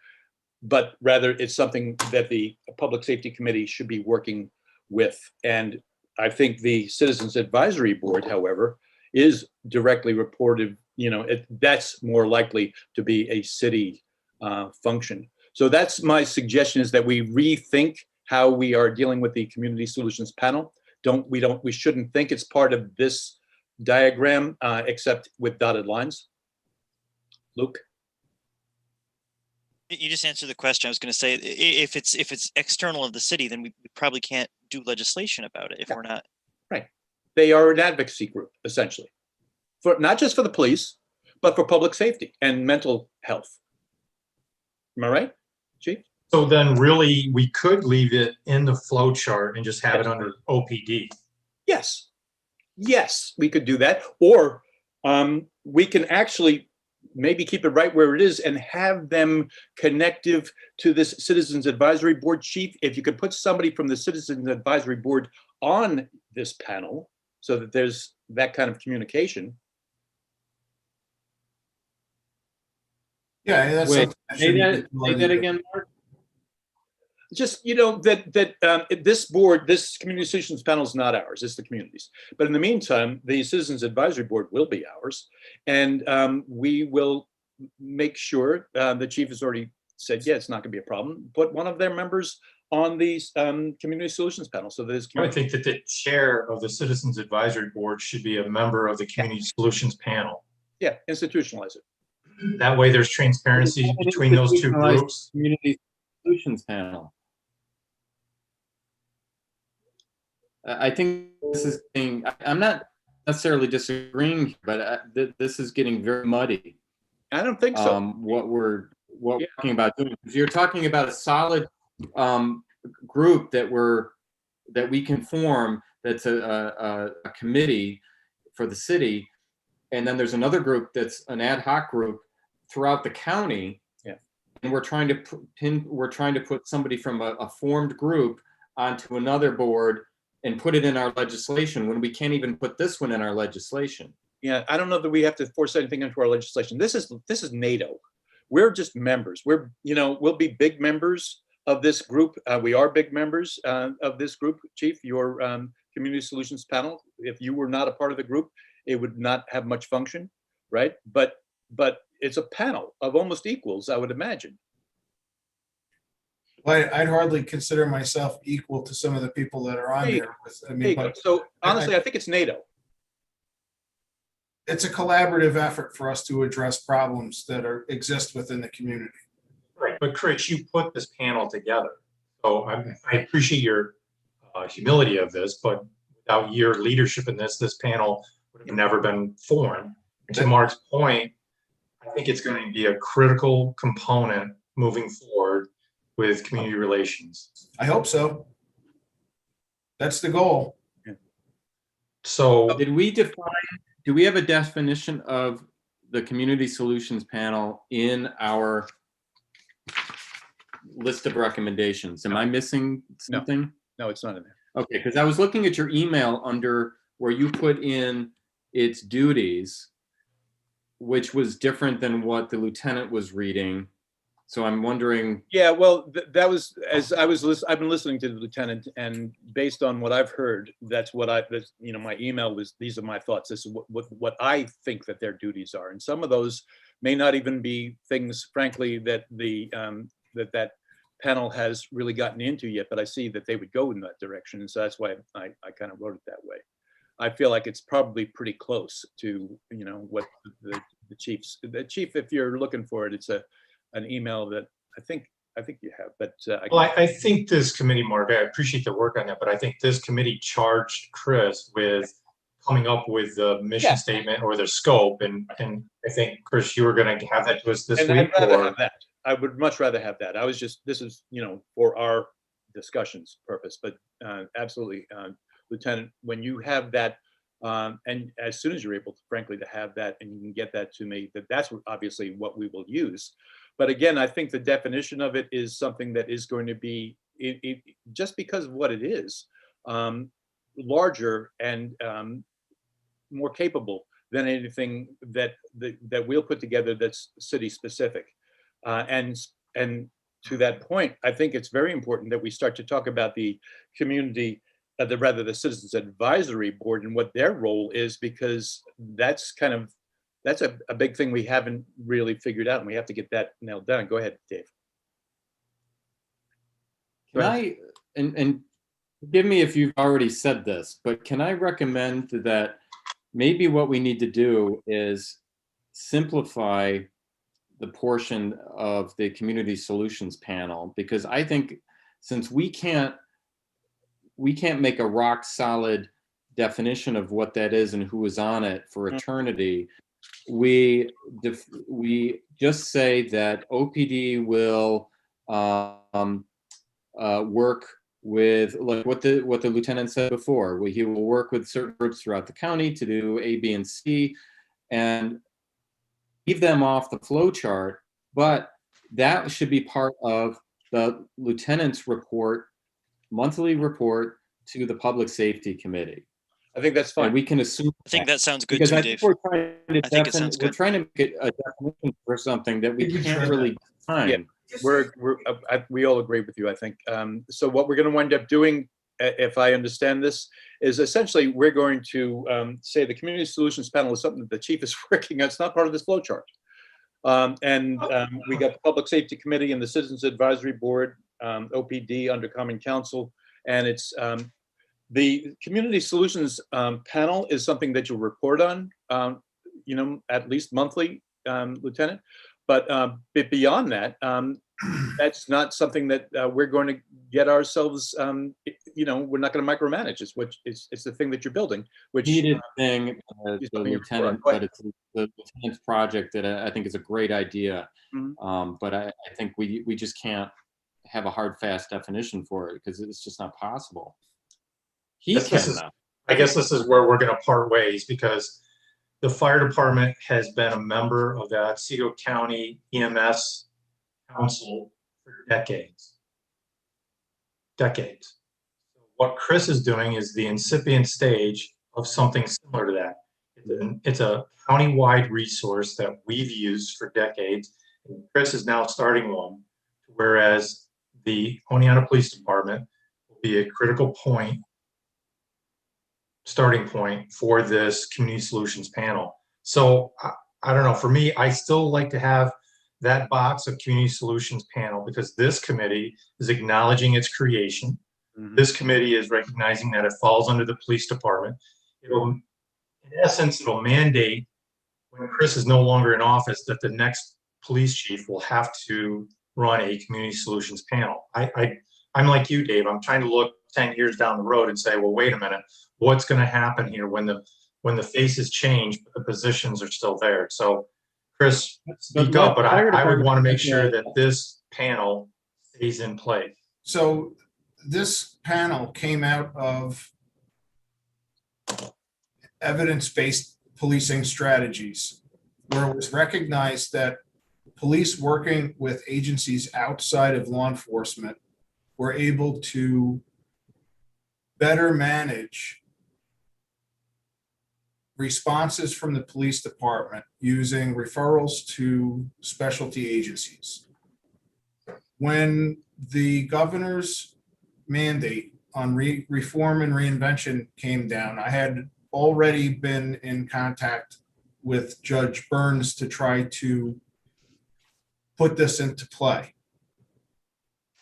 but rather it's something that the Public Safety Committee should be working with. And I think the Citizens Advisory Board, however, is directly reported, that's more likely to be a city function. So that's my suggestion, is that we rethink how we are dealing with the Community Solutions Panel. We shouldn't think it's part of this diagram, except with dotted lines. Luke? You just answered the question. I was going to say, if it's external of the city, then we probably can't do legislation about it if we're not. Right. They are an advocacy group, essentially, for not just for the police, but for public safety and mental health. Am I right, Chief? So then really we could leave it in the flow chart and just have it under OPD. Yes. Yes, we could do that. Or we can actually maybe keep it right where it is and have them connective to this Citizens Advisory Board. Chief, if you could put somebody from the Citizens Advisory Board on this panel so that there's that kind of communication. Yeah, that's Wait, something that say should be that implemented. again, Mark? just, this board, this community solutions panel is not ours, it's the community's. But in the meantime, the Citizens Advisory Board will be ours. And we will make sure, the chief has already said, yeah, it's not gonna be a problem, put one of their members on the community solutions panel. So there's. I would think that the chair of the Citizens Advisory Board should be a member of the Community Solutions Panel. Yeah, institutionalize it. That way there's transparency between those two groups. Community Solutions Panel. I think this is being, I'm not necessarily disagreeing, but this is getting very muddy. I don't think so. What we're talking about doing. You're talking about a solid group that we can form, that's a committee for the city, and then there's another group that's an ad hoc group throughout the county. Yeah. And we're trying to put somebody from a formed group onto another board and put it in our legislation when we can't even put this one in our legislation. Yeah, I don't know that we have to force anything into our legislation. This is NATO. We're just members. We'll be big members of this group. We are big members of this group, Chief. Your Community Solutions Panel, if you were not a part of the group, it would not have much function, right? But it's a panel of almost equals, I would imagine. Well, I'd hardly consider myself equal to some of the people that are on there. So honestly, I think it's NATO. It's a collaborative effort for us to address problems that exist within the community. Right, but Chris, you put this panel together. So I appreciate your humility of this, but without your leadership in this panel would have never been formed. To Mark's point, I think it's going to be a critical component moving forward with community relations. I hope so. That's the goal. So do we have a definition of the Community Solutions Panel in our list of recommendations? Am I missing something? No, it's not in there. Okay, because I was looking at your email under where you put in its duties, which was different than what the lieutenant was reading. So I'm wondering. Yeah, well, that was, as I've been listening to the lieutenant, and based on what I've heard, that's what my email was, these are my thoughts. This is what I think that their duties are. And some of those may not even be things, frankly, that that panel has really gotten into yet, but I see that they would go in that direction. And so that's why I kind of wrote it that way. I feel like it's probably pretty close to, what the chief, if you're looking for it, it's an email that I think you have, but I think this committee, Mark, I appreciate the work on that, but I think this committee charged Chris with coming up with the mission statement or the scope, and I think, Chris, you were going to have that to us this week. I'd rather have that. I would much rather have that. I was just, this is, for our discussions purpose, but absolutely, Lieutenant, when you have that, and as soon as you're able, frankly, to have that, and you can get that to me, that's obviously what we will use. But again, I think the definition of it is something that is going to be, just because of what it is, larger and more capable than anything that we'll put together that's city specific. And to that point, I think it's very important that we start to talk about the community, the Citizens Advisory Board and what their role is, because that's a big thing we haven't really figured out, and we have to get that nailed down. Go ahead, Dave. And forgive me if you've already said this, but can I recommend that maybe what we need to do is simplify the portion of the Community Solutions Panel, because I think since we can't make a rock solid definition of what that is and who is on it for eternity, we just say that OPD will work with, like what the lieutenant said before. He will work with certain groups throughout the county to do A, B, and C, and leave them off the flow chart. But that should be part of the lieutenant's report, monthly report to the Public Safety Committee. I think that's fine. And we can assume. I think that sounds good because to me, I think Dave. we're trying to I think it sounds we're good. trying to make it a definition for something that we can't really define. we all agree with you, I think. So what we're going to wind up doing, if I understand this, is essentially we're going to say the community solutions panel is something that the chief is working on. It's not part of this flow chart. We got the public safety committee and the citizens advisory board, OPD under common council, and it's the community solutions panel is something that you'll report on, at least monthly, Lieutenant. But beyond that, that's not something that we're going to get ourselves. We're not going to micromanage. It's the thing that you're building, which Needed thing, is the something you report on. lieutenant, Go ahead. but it's the lieutenant's project that I think is a great idea. Mhm. But I think we just can't have a hard, fast definition for it because it's just not possible. He I guess this is where we're going to part ways, because the fire department has been a member of the Otsego County EMS Council for decades. Decades. What Chris is doing is the incipient stage of something similar to that. It's a county-wide resource that we've used for decades. And Chris is now starting one, whereas the Oneonta Police Department will be a critical starting point for this community solutions panel. So I don't know, for me, I still like to have that box of community solutions panel, because this committee is acknowledging its creation. Mhm. This committee is recognizing that it falls under the police department. In essence, it'll mandate, when Chris is no longer in office, that the next police chief will have to run a community solutions panel. I'm like you, Dave. I'm trying to look 10 years down the road and say, well, wait a minute, what's going to happen here when the faces change, but the positions are still there? So, Chris, speak up, but I would want to make sure that this panel stays in place. So this panel came out of evidence-based policing strategies, where it was recognized that police working with agencies outside of law enforcement were able to better manage responses from the police department using referrals to specialty agencies. When the governor's mandate on reform and reinvention came down, I had already been in contact with Judge Burns to try to put this into play.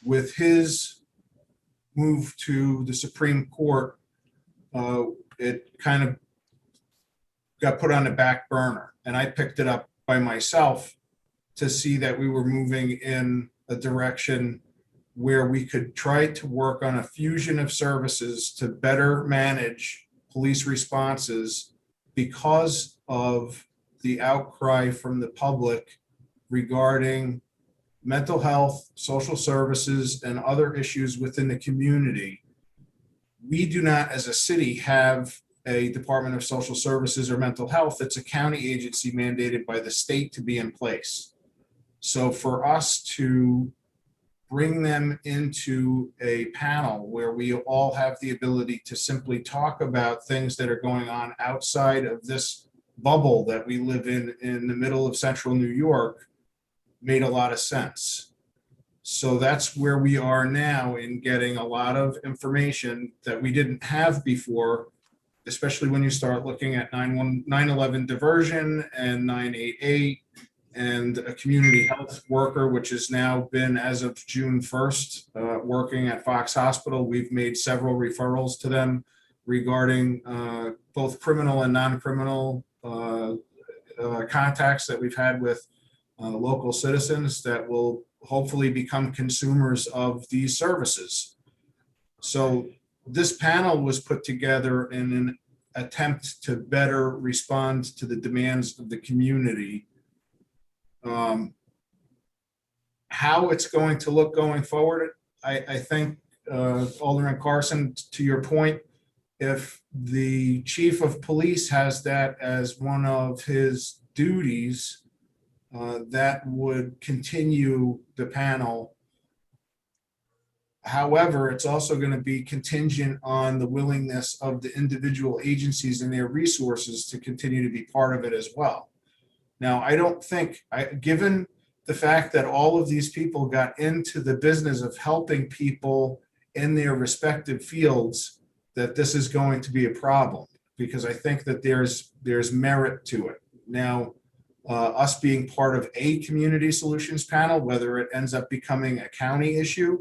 With his move to the Supreme Court, it kind of got put on the back burner, and I picked it up by myself to see that we were moving in a direction where we could try to work on a fusion of services to better manage police responses because of the outcry from the public regarding mental health, social services, and other issues within the community. We do not, as a city, have a Department of Social Services or mental health. It's a county agency mandated by the state to be in place. So for us to bring them into a panel where we all have the ability to simply talk about things that are going on outside of this bubble that we live in the middle of central New York, made a lot of sense. So that's where we are now, in getting a lot of information that we didn't have before, especially when you start looking at 9/11 diversion and 988 and a community health worker, which has now been, as of June 1st, working at Fox Hospital. We've made several referrals to them regarding both criminal and non-criminal contacts that we've had with local citizens that will hopefully become consumers of these services. So this panel was put together in an attempt to better respond to the demands of the community. How it's going to look going forward, I think, Alderman Carson, to your point, if the chief of police has that as one of his duties, that would continue the panel. However, it's also going to be contingent on the willingness of the individual agencies and their resources to continue to be part of it as well. Now, I don't think, given the fact that all of these people got into the business of helping people in their respective fields, that this is going to be a problem, because I think that there's merit to it. Now, us being part of a community solutions panel, whether it ends up becoming a county issue,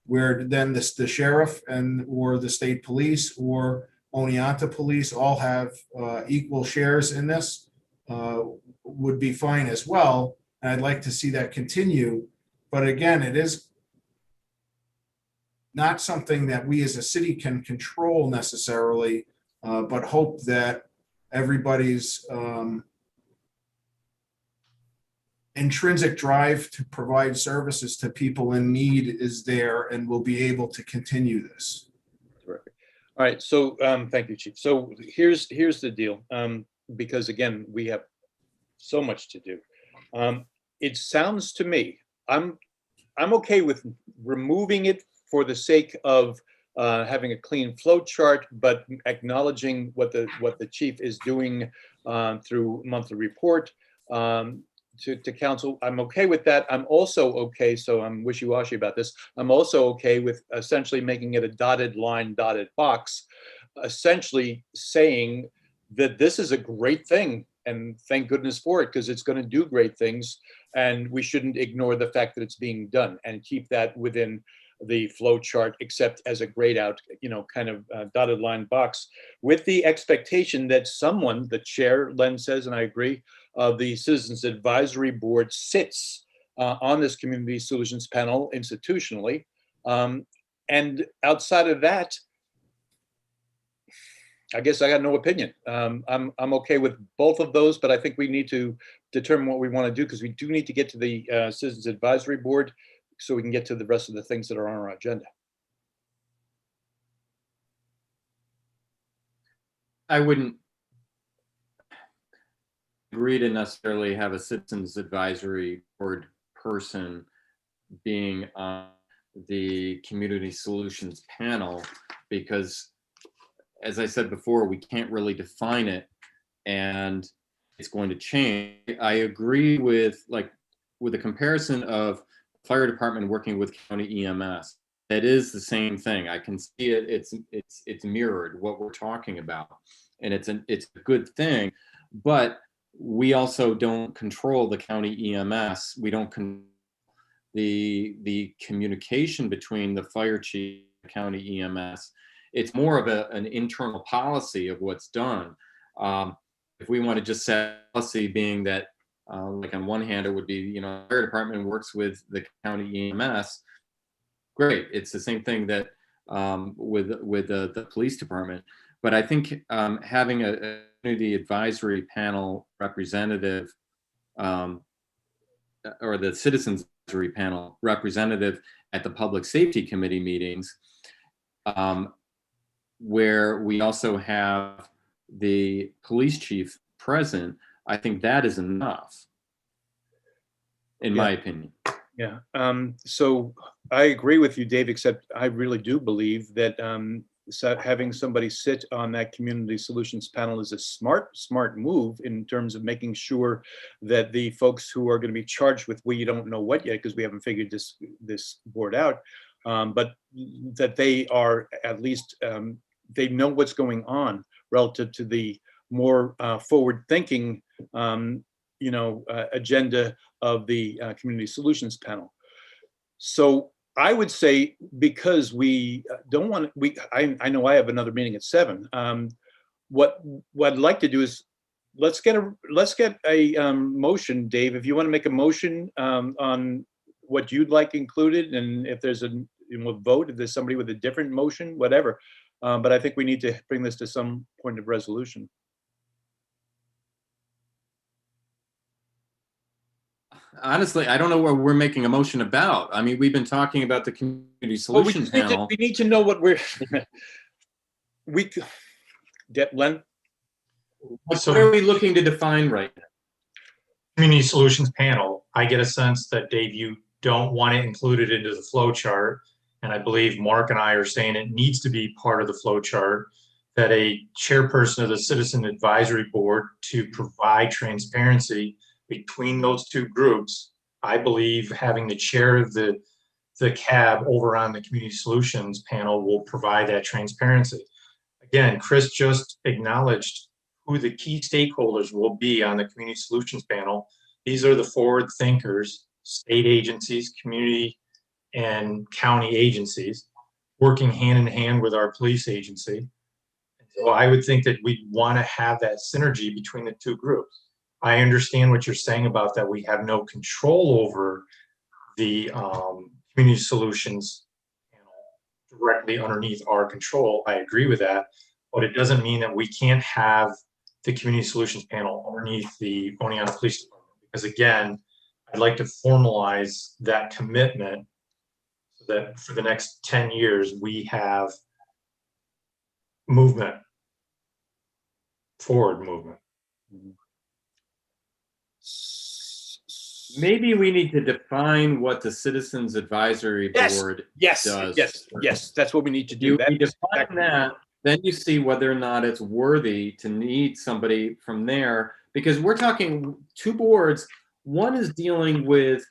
where then the sheriff and or the state police or Oneonta police all have equal shares in this, would be fine as well. And I'd like to see that continue. But again, it is not something that we as a city can control necessarily, but hope that everybody's intrinsic drive to provide services to people in need is there, and will be able to continue this. Terrific. All right, so thank you, Chief. So here's the deal, because again, we have so much to do. It sounds to me, I'm okay with removing it for the sake of having a clean flow chart, but acknowledging what the chief is doing through monthly report to council. I'm okay with that. I'm also okay, so I'm wishy-washy about this. I'm also okay with essentially making it a dotted line, dotted box, essentially saying that this is a great thing, and thank goodness for it, because it's going to do great things, and we shouldn't ignore the fact that it's being done, and keep that within the flow chart, except as a grayed out, kind of dotted line box, with the expectation that someone, the chair, Len says, and I agree, of the Citizens Advisory Board sits on this community solutions panel institutionally. And outside of that, I guess I got no opinion. I'm okay with both of those, but I think we need to determine what we want to do, because we do need to get to the Citizens Advisory Board so we can get to the rest of the things that are on our agenda. I wouldn't agree to necessarily have a Citizens Advisory Board person being on the Community Solutions panel, because as I said before, we can't really define it, and it's going to change. I agree with the comparison of fire department working with county EMS. That is the same thing. I can see it. It's mirrored what we're talking about, and it's a good thing. But we also don't control the county EMS. We don't control the communication between the fire chief and the county EMS. It's more of an internal policy of what's done. If we want to just set policy being that, like on one hand, it would be, fire department works with the county EMS. Great, it's the same thing that with the police department. But I think having a community advisory panel representative, or the citizens advisory panel representative at the public safety committee meetings, where we also have the police chief present, I think that is enough, in my opinion. Yeah. So I agree with you, Dave, except I really do believe that having somebody sit on that community solutions panel is a smart move in terms of making sure that the folks who are going to be charged with, we don't know what yet because we haven't figured this board out, but that they are at least, they know what's going on relative to the more forward-thinking, agenda of the community solutions panel. So I would say, because we don't want to, I know I have another meeting at 7. What I'd like to do is let's get a motion, Dave. If you want to make a motion on what you'd like included, and if there's we'll vote if there's somebody with a different motion, whatever. But I think we need to bring this to some point of resolution. Honestly, I don't know what we're making a motion about. I mean, we've been talking about the community solution panel. We need to know what we're. Get Len. What are we looking to define right now? Community solutions panel. I get a sense that, Dave, you don't want it included into the flow chart, and I believe Mark and I are saying it needs to be part of the flow chart. That a chairperson of the Citizen Advisory Board to provide transparency between those two groups I believe having the chair of the CAB over on the community solutions panel will provide that transparency. Again, Chris just acknowledged who the key stakeholders will be on the community solutions panel. These are the forward thinkers, state agencies, community and county agencies, working hand in hand with our police agency. So I would think that we'd want to have that synergy between the two groups. I understand what you're saying about that we have no control over the community solutions panel directly underneath our control. I agree with that, but it doesn't mean that we can't have the community solutions panel underneath the Oneonta Police Department. Because again, I'd like to formalize that commitment so that for the next 10 years, we have movement, forward movement. Maybe we need to define what the Citizens Advisory Yes, Board yes, does. yes, that's what we need to do. You That- define that, then you see whether or not it's worthy to need somebody from there, because we're talking two boards. One is dealing with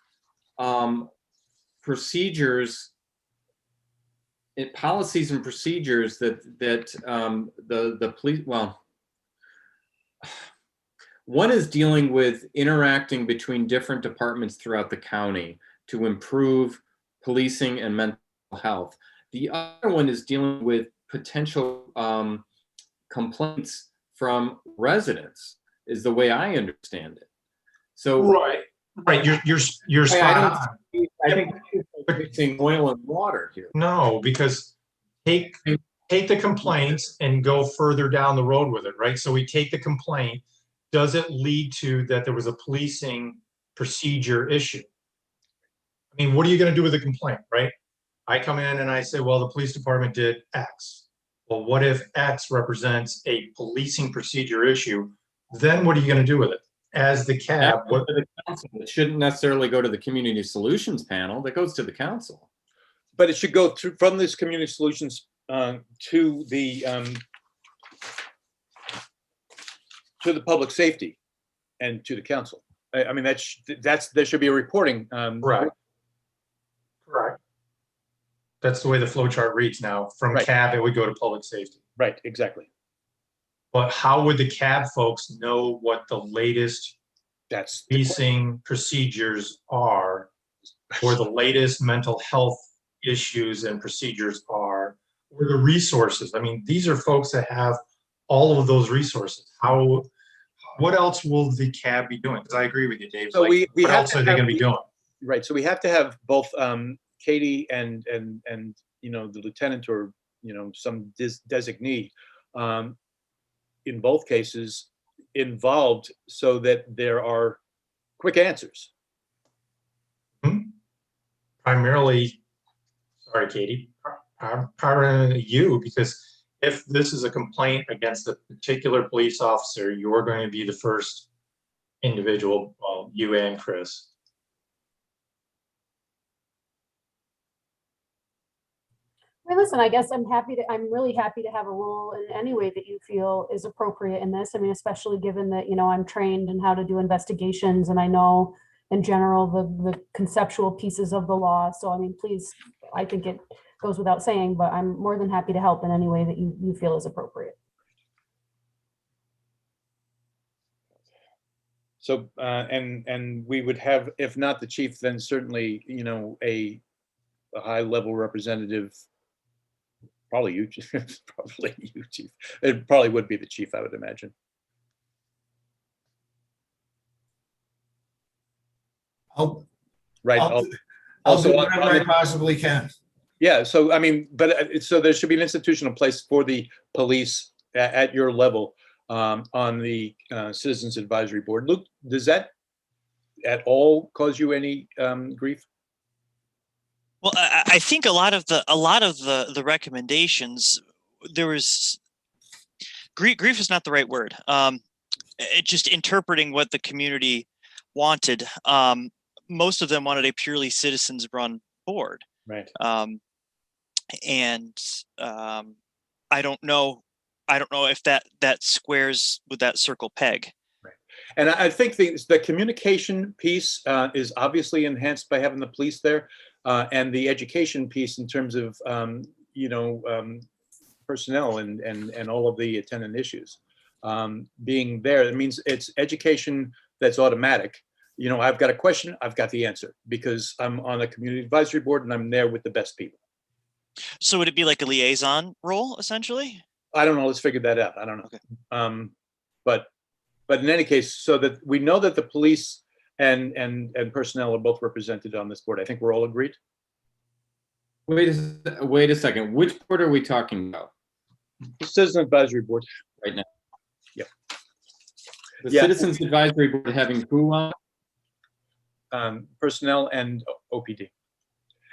procedures, policies and procedures that the police, well, one is dealing with interacting between different departments throughout the county to improve policing and mental health. The other one is dealing with potential complaints from residents, is the way I understand it. So Right. You're spot on. I think we're mixing oil and water here. No, because take the complaints and go further down the road with it, right? So we take the complaint. Does it lead to that there was a policing procedure issue? I mean, what are you going to do with a complaint, right? I come in and I say, well, the police department did X. Well, what if X represents a policing procedure issue? Then what are you going to do with it? As the CAB, what? It shouldn't necessarily go to the community solutions panel. That goes to the council. But it should go through from this community solutions to the public safety and to the council. I mean, there should be a reporting. Right. Correct. That's the way the flow chart reads now. From Right. CAB, it would go to public safety. Right, exactly. But how would the CAB folks know what the latest That's policing procedures are, or the latest mental health issues and procedures are, or the resources? I mean, these are folks that have all of those resources. What else will the CAB be doing? Because I agree with you, Dave. So we what have else to are they have going to be doing? Right. So we have to have both Katie and the lieutenant or some designee in both cases involved so that there are quick answers. Primarily, sorry, Katie, primarily you, because if this is a complaint against a particular police officer, you're going to be the first individual, well, you and Chris. I mean, listen, I guess I'm really happy to have a role in any way that you feel is appropriate in this. I mean, especially given that, I'm trained in how to do investigations and I know in general the conceptual pieces of the law. So, I mean, please, I think it goes without saying, but I'm more than happy to help in any way that you feel is appropriate. So, and we would have, if not the chief, then certainly, a high level representative. Probably you, probably you, chief. It probably would be the chief, I would imagine. Right. I'll Also, do whatever I possibly can. Yeah. So, I mean, but so there should be an institutional place for the police at your level on the Citizens Advisory Board. Luke, does that at all cause you any grief? Well, I think a lot of the recommendations, there was grief is not the right word. It just interpreting what the community wanted. Most of them wanted a purely citizens run board. Right. And I don't know if that squares with that circle peg. Right. And I think the communication piece is obviously enhanced by having the police there, and the education piece in terms of personnel and all of the attendant issues being there. It means it's education that's automatic. I've got a question, I've got the answer because I'm on a community advisory board and I'm there with the best people. So would it be like a liaison role essentially? I don't know. Let's figure that out. I don't know. Okay. But in any case, so that we know that the police and personnel are both represented on this board. I think we're all agreed. Wait a second. Which board are we talking about Citizen Advisory Board. right now? Yeah. The Yeah. Citizens Advisory Board having who on? Personnel and OPD.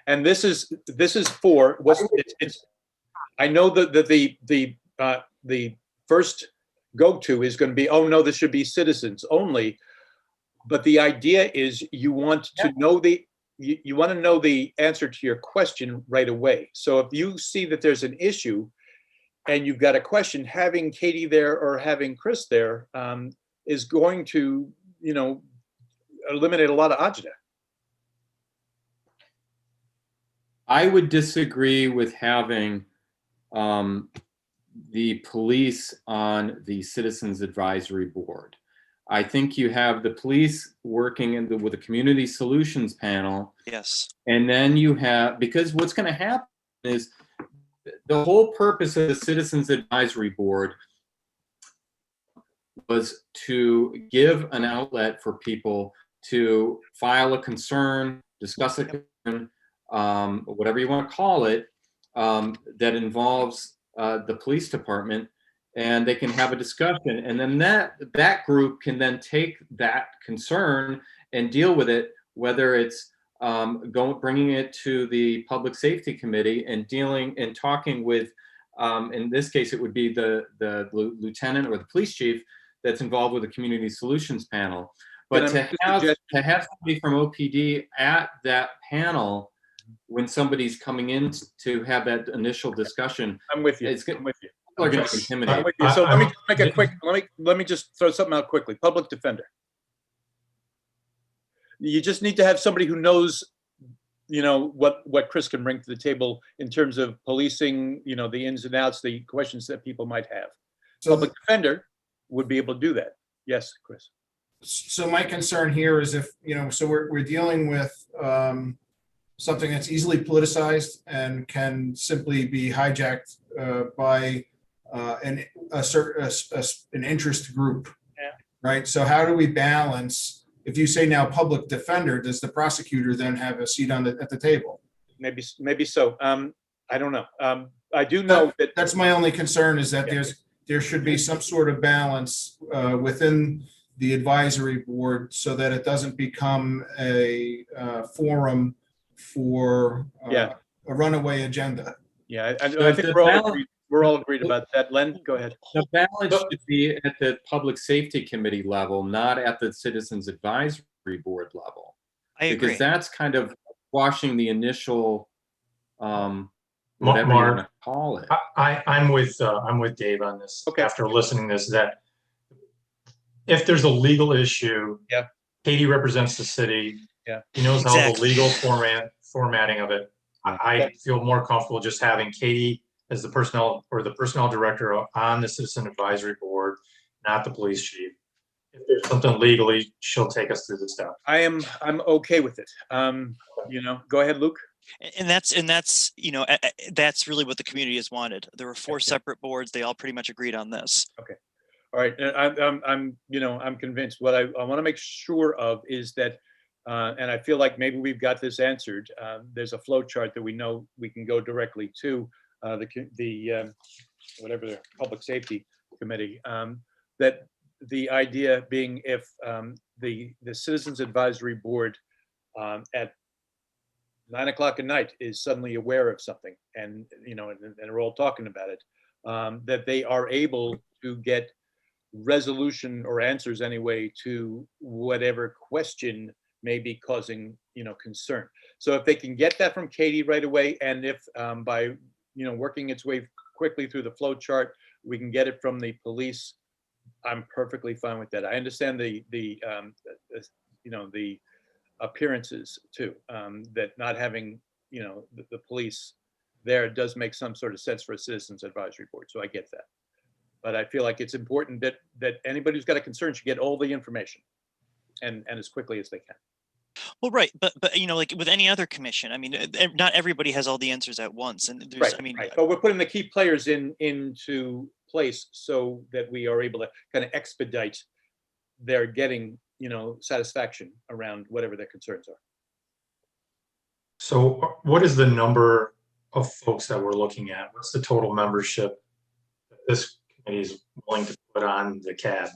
And this is for what's it's. I know that the first go-to is going to be, oh no, this should be citizens only. But the idea is you want to know you want to know the answer to your question right away. So if you see that there's an issue and you've got a question, having Katie there or having Chris there is going to, eliminate a lot of agita. I would disagree with having the police on the Citizens Advisory Board. I think you have the police working with a community solutions panel. Yes. And then you have, because what's going to happen is the whole purpose of the Citizens Advisory Board was to give an outlet for people to file a concern, discuss a concern, whatever you want to call it, that involves the police department, and they can have a discussion. And then that group can then take that concern and deal with it, whether it's bringing it to the Public Safety Committee and talking with, in this case, it would be the lieutenant or the police chief that's involved with the community solutions panel. But to have somebody from OPD at that panel when somebody's coming in to have that initial discussion, I'm with you. I'm with you. people are going to intimidate. I'm with you. So let me just make a quick. Let me just throw something out quickly. Public defender. You just need to have somebody who knows, what Chris can bring to the table in terms of policing, the ins and outs, the questions that people might have. So, Public defender would be able to do that. Yes, Chris. so my concern here is if, so we're dealing with something that's easily politicized and can simply be hijacked by an interest group. Yeah. Right. So how do we balance? If you say now public defender, does the prosecutor then have a seat at the table? Maybe so. I don't know. I do know that That's my only concern, is that there should be some sort of balance within the advisory board so that it doesn't become a forum for a runaway agenda. Yeah, I think we're all agreed about that. Len, go ahead. The balance should be at the Public Safety Committee level, not at the Citizens Advisory Board level. I agree. Because that's kind of washing the initial, whatever Mark, you want to call it. I'm with Dave on this. Okay. After listening to this, that if there's a legal issue, Yeah. Katie represents the city. Yeah. He knows all the Exactly. legal formatting of it. I feel more comfortable just having Katie as the personnel director on the Citizen Advisory Board, not the police chief. If there's something legally, she'll take us through the steps. I'm okay with it. Go ahead, Luke. And that's that's really what the community has wanted. There were 4 separate boards. They all pretty much agreed on this. All right, I'm convinced. What I want to make sure of is that, and I feel like maybe we've got this answered. There's a flow chart that we know we can go directly to the whatever the Public Safety Committee. That the idea being if the Citizens Advisory Board at 9 o'clock at night is suddenly aware of something, and we're all talking about it, that they are able to get resolution or answers anyway to whatever question may be causing concern. So if they can get that from Katie right away, and if by working its way quickly through the flow chart, we can get it from the police I'm perfectly fine with that. I understand the you know, the appearances too, that not having, you know, the police there does make some sort of sense for a citizens advisory board. So I get that. But I feel like it's important that anybody who's got a concern should get all the information and as quickly as they can. Well, right, but you know, like with any other commission, I mean, not everybody has all the answers at once, and there's, Right, I mean, right. But we're putting the key players into place so that we are able to kind of expedite their getting, you know, satisfaction around whatever their concerns are. So what is the number of folks that we're looking at? What's the total membership that this committee is willing to put on the CAB?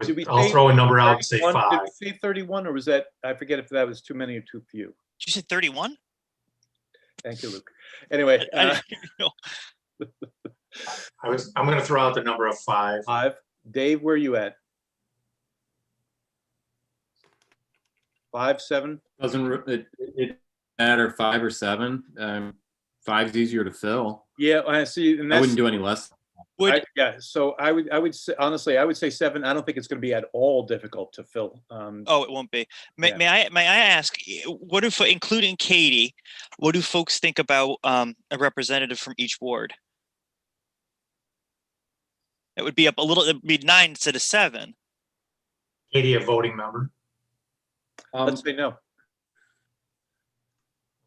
Did we I'll say throw a number out and say 31? 5. Did we say 31, or was that, I forget if that was too many or too few. you said 31. Thank you, Luke. Anyway, I didn't know. I'm going to throw out the number of 5. 5. Dave, where are you at? 5, 7? It matter 5 or 7. 5's easier to fill. Yeah, I see. And I that's, wouldn't do any less. yeah. So I would say, honestly, I would say 7. I don't think it's going to be at all difficult to fill. Oh, it won't be. Yeah. May I ask, what do, including Katie, what do folks think about a representative from each ward? It would be up a little. It would be 9 instead of 7. Katie, a voting member. Let's say no.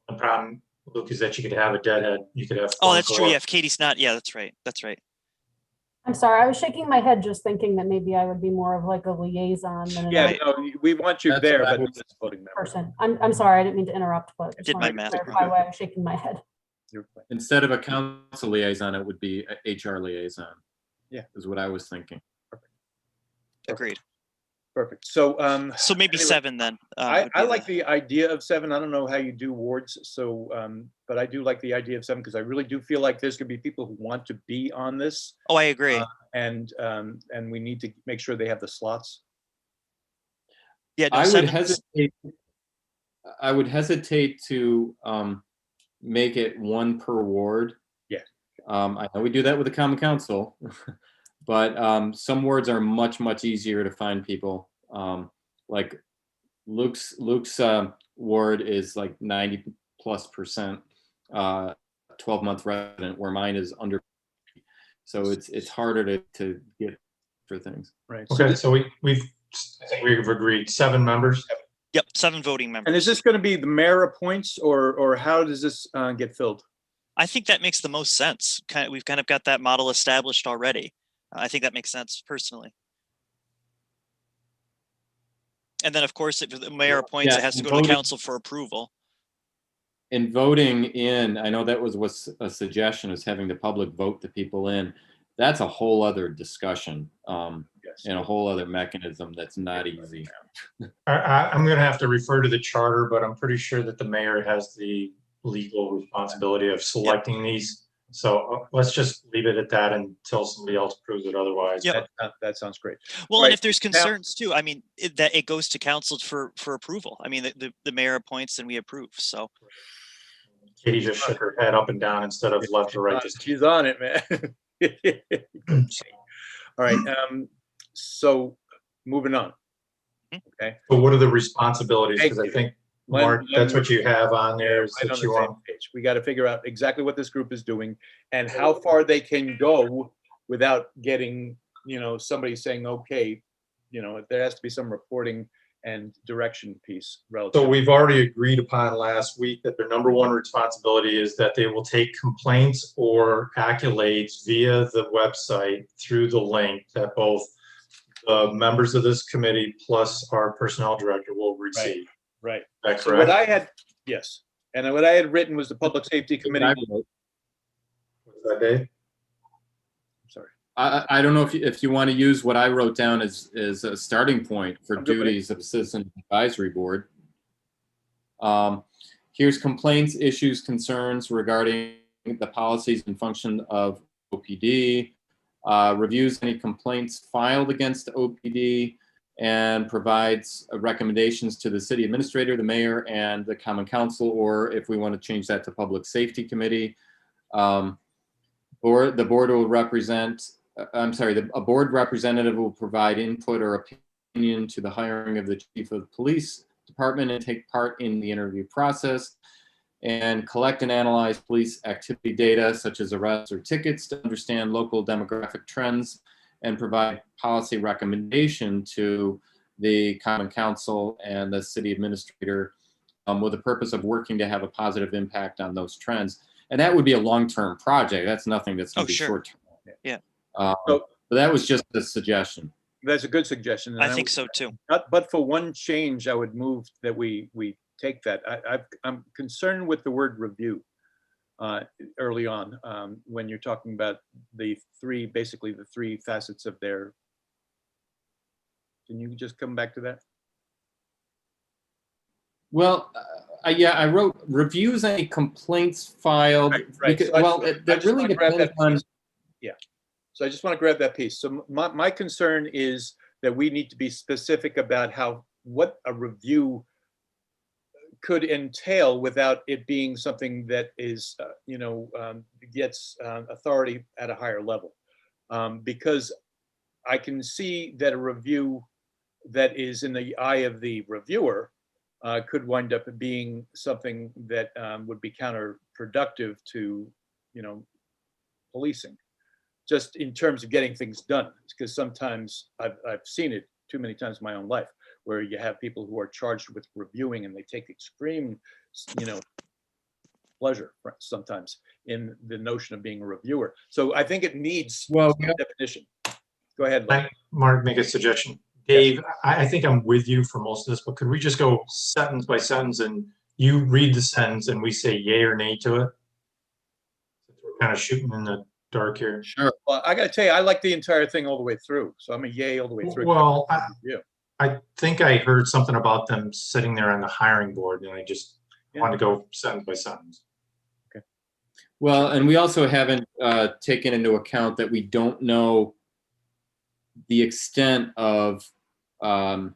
The problem, Luke, is that you could have a deadhead. You could have. Oh, that's true. 4. Yeah, if Katie's not, yeah, that's right. That's right. I'm sorry, I was shaking my head just thinking that maybe I would be more of like a liaison than an Yeah, active no, we want you That's there, what I but would- not as a voting member. person. I'm sorry, I didn't mean to interrupt, but I just did my wanted to math. clarify why I was shaking my head. You're fine. Instead of a council liaison, it would be a HR liaison. Yeah. Is what I was thinking. Agreed. Perfect. So, So maybe anyway, 7 then. I would be like the idea of 7. I don't know how you do wards, so, but I do like the idea of 7 because I really do feel like there's going to be people who want to be on this, Oh, I agree. and we need to make sure they have the slots. Yeah, no, I would 7. hesitate. I would hesitate to make it 1 per ward. Yeah. I know we do that with the common council, but some wards are much easier to find people. Like Luke's ward is like 90+%, 12-month resident, where mine is under. So it's harder to get for things. Right. Okay, so I think we've agreed 7 members. Yep, 7 voting members. And is this going to be the mayor appoints, or how does this get filled? I think that makes the most sense. We've kind of got that model established already. I think that makes sense personally. And then, of course, if the mayor appoints, Yeah, it has to and go to the voting- council for approval. And voting in, I know that was a suggestion, is having the public vote the people in. That's a whole other discussion, Yes. and a whole other mechanism that's not easy. I'm going to have to refer to the charter, but I'm pretty sure that the mayor has the legal responsibility of selecting these. So let's just leave it at that until somebody else proves it otherwise. Yep. That sounds great. Well, Right. and if there's concerns too, I mean, that it goes to council for approval. I mean, the mayor appoints and we approve. So Katie just shook her head up and down instead of left or right. Just She's on it, man. All right. So moving on. Okay. But what are the responsibilities? Thank Because I you. think, Len- Mark, that's what Len- you have on there. Is Right that on you the same want. page. We got to figure out exactly what this group is doing and how far they can go without getting, somebody saying, okay, there has to be some reporting and direction piece relative. So we've already agreed upon last week that their number 1 responsibility is that they will take complaints or accolades via the website through the link that both the members of this committee plus our personnel director will receive. Right. Is that So what correct? I had, yes. And what I had written was the Public Safety Committee. Was that Dave? Sorry. I don't know if you want to use what I wrote down as a starting point for I'm good with it. duties of a citizen advisory board. Here's complaints, issues, concerns regarding the policies and function of OPD, reviews any complaints filed against OPD, and provides recommendations to the city administrator, the mayor, and the common council, or if we want to change that to public safety committee. Or the board will represent I'm sorry, a board representative will provide input or opinion to the hiring of the chief of police department and take part in the interview process, and collect and analyze police activity data such as arrests or tickets to understand local demographic trends and provide policy recommendation to the Common Council and the city administrator with the purpose of working to have a positive impact on those trends. And that would be a long-term project. That's nothing that's going to be sure. short-term. Yeah. But that was just a suggestion. That's a good suggestion. And I think so too. But for one change, I would move that we take that. I'm concerned with the word review early on when you're talking about basically the three facets of their. Can you just come back to that? Well, yeah, I wrote reviews any complaints filed. Right. Because, So well, that really depends on. Yeah. So I just want to grab that piece. So my concern is that we need to be specific about what a review could entail without it being something that is, gets authority at a higher level. Because I can see that a review that is in the eye of the reviewer could wind up being something that would be counterproductive to, policing, just in terms of getting things done. Because sometimes I've seen it too many times in my own life, where you have people who are charged with reviewing and they take extreme, pleasure sometimes in the notion of being a reviewer. So I think it needs some definition. Go ahead, Len. Mark, make a suggestion. Dave, I think I'm with you for most of this, but could we just go sentence by sentence and you read the sentence and we say yay or nay to it? We're kind of shooting in the dark here. Sure. Well, I got to tell you, I like the entire thing all the way through. So I'm a yay all the way through. Well, I think I heard something about them sitting there on the hiring board, and I just want to go sentence by sentence. Okay. Well, and we also haven't taken into account that we don't know the extent of the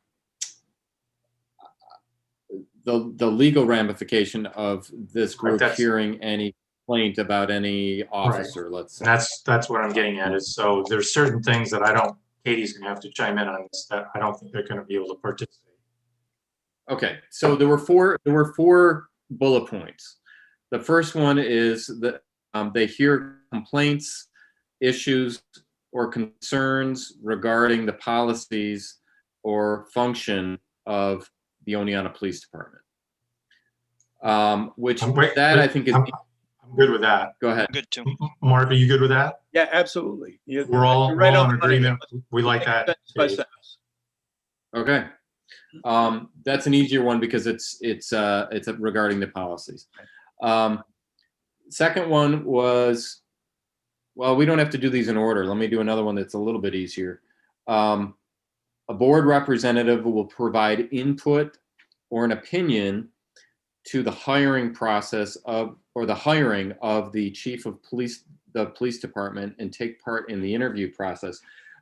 legal ramification of this group hearing any complaint about any officer, let's say. And that's what I'm getting at is, so there's certain things that Katie's gonna have to chime in on this, that I don't think they're gonna be able to participate. Okay, so there were four bullet points. The first one is that they hear complaints, issues, or concerns regarding the policies or function of the Oneonta Police Department. I think is. I'm good with that. Go ahead. I'm good too. Mark, are you good with that? Yeah, absolutely. We're all right on the agreement. money. We like that. Sentence by sentence. Okay. That's an easier one because it's regarding the policies. Second one was, well, we don't have to do these in order. Let me do another one that's a little bit easier. A board representative will provide input or an opinion to the hiring process or the hiring of the chief of police, the police department, and take part in the interview process.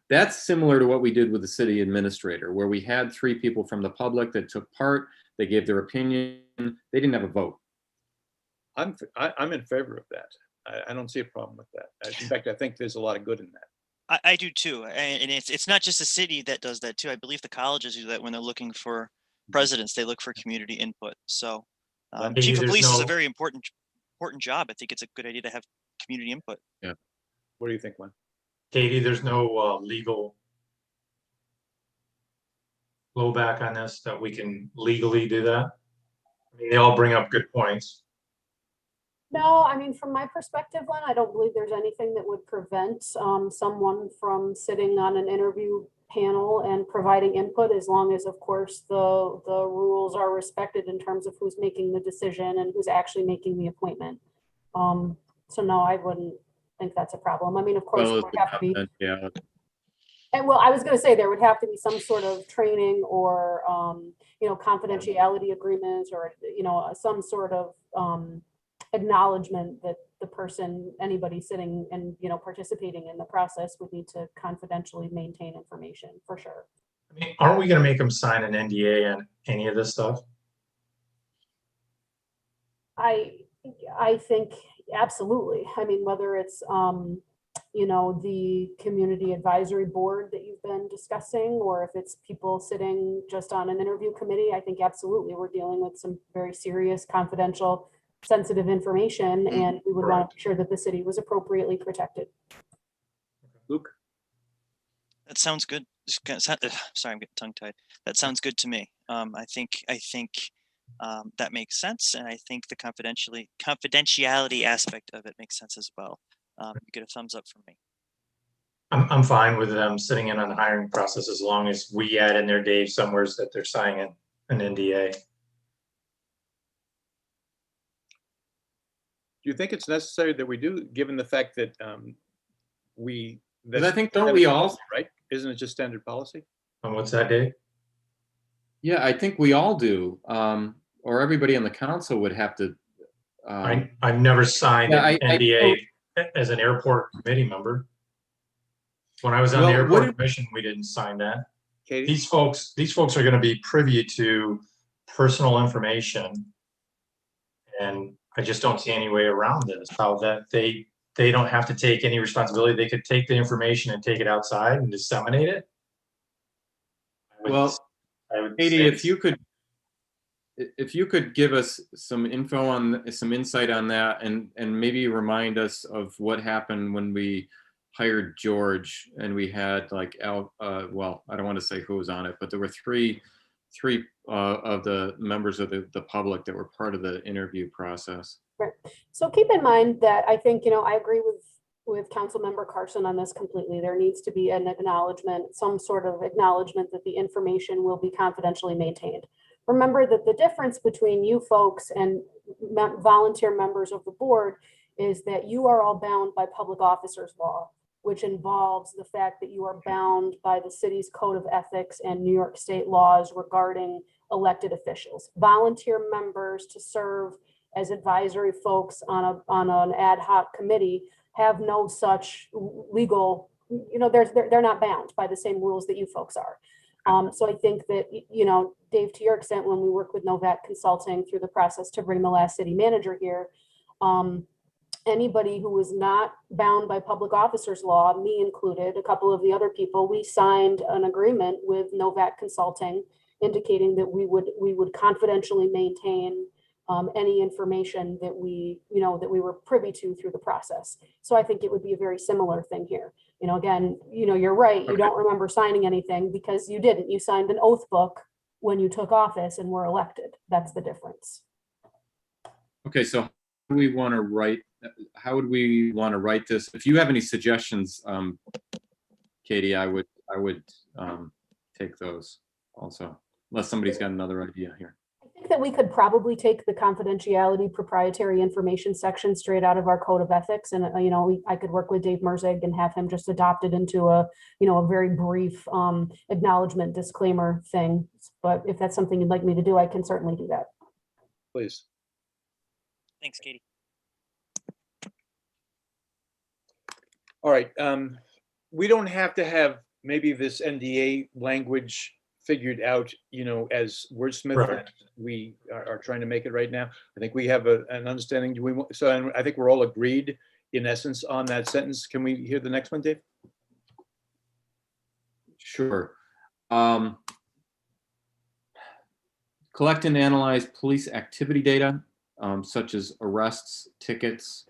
That's similar to what we did with the city administrator, where we had 3 people from the public that took part. They gave their opinion. They didn't have a vote. I'm in favor of that. I don't see a problem with that. In fact, I think there's a lot of good in that. I do too, and it's not just the city that does that too. I believe the colleges do that when they're looking for presidents. They look for community input. So chief of police is a very important job. I think it's a good idea to have community input. Yeah. What do you think, Len? Katie, there's no legal blowback on this that we can legally do that? I mean, they all bring up good points. No, I mean, from my perspective, Len, I don't believe there's anything that would prevent someone from sitting on an interview panel and providing input, as long as, of course, the rules are respected in terms of who's making the decision and who's actually making the appointment. So no, I wouldn't think that's a problem. I mean, of course, there would have to be. Yeah. And well, I was going to say there would have to be some sort of training or, confidentiality agreements or, some sort of acknowledgement that the person, anybody sitting and, participating in the process would need to confidentially maintain information for sure. I mean, aren't we going to make them sign an NDA on any of this stuff? I think absolutely. I mean, whether it's, you know, the community advisory board that you've been discussing, or if it's people sitting just on an interview committee, I think absolutely we're dealing with some very serious, confidential, sensitive information, and we would want to make sure that the city was appropriately protected. Luke? That sounds good. Sorry, I'm getting tongue tied. That sounds good to me. I think that makes sense, and I think the confidentiality aspect of it makes sense as well. You get a thumbs up from me. I'm fine with them sitting in on the hiring process as long as we add in there, Dave, somewhere that they're signing an NDA. Do you think it's necessary that we do, given the fact that Because I think, don't we all? Right? Isn't it just standard policy? And what's that, Dave? Yeah, I think we all do. Or everybody on the council would have to. I've never signed Yeah, an NDA as an airport committee member. When I was on the Well, airport commission, we didn't sign that. Katie? These folks are going to be privy to personal information, and I just don't see any way around this. How that they don't have to take any responsibility. They could take the information and take it outside and disseminate it. Well, I would Katie, say if you could give us some info on some insight on that, and maybe remind us of what happened when we hired George and we had like well, I don't want to say who was on it, but there were three of the members of the public that were part of the interview process. Right. So keep in mind that I think, you know, I agree with Councilmember Carson on this completely. There needs to be an acknowledgement, some sort of acknowledgement that the information will be confidentially maintained. Remember that the difference between you folks and volunteer members of the board is that you are all bound by public officers law, which involves the fact that you are bound by the city's code of ethics and New York state laws regarding elected officials. Volunteer members to serve as advisory folks on an ad hoc committee have no such legal, you know, they're not bound by the same rules that you folks are. So I think that, you know, Dave, to your extent, when we work with Novak Consulting through the process to bring the last city manager here, anybody who is not bound by public officers law, me included, a couple of the other people, we signed an agreement with Novak Consulting indicating that we would confidentially maintain any information that we were privy to through the process. So I think it would be a very similar thing here. You know, again, you know, you're right. You don't remember signing anything because you didn't. You signed an oath book when you took office and were elected. That's the difference. Okay, so how would we want to write this? If you have any suggestions, Katie, I would take those also, unless somebody's got another idea here. I think that we could probably take the confidentiality proprietary information section straight out of our code of ethics. And, you know, I could work with Dave Merzig and have him just adopt it into a, you know, a very brief acknowledgement disclaimer thing. But if that's something you'd like me to do, I can certainly do that. Please. Thanks, Katie. All right. We don't have to have maybe this NDA language figured out, you know, as wordsmith. Right. We are trying to make it right now. I think we have an understanding. Do we? So I think we're all agreed in essence on that sentence. Can we hear the next one, Dave? Sure. Collect and analyze police activity data, such as arrests, tickets,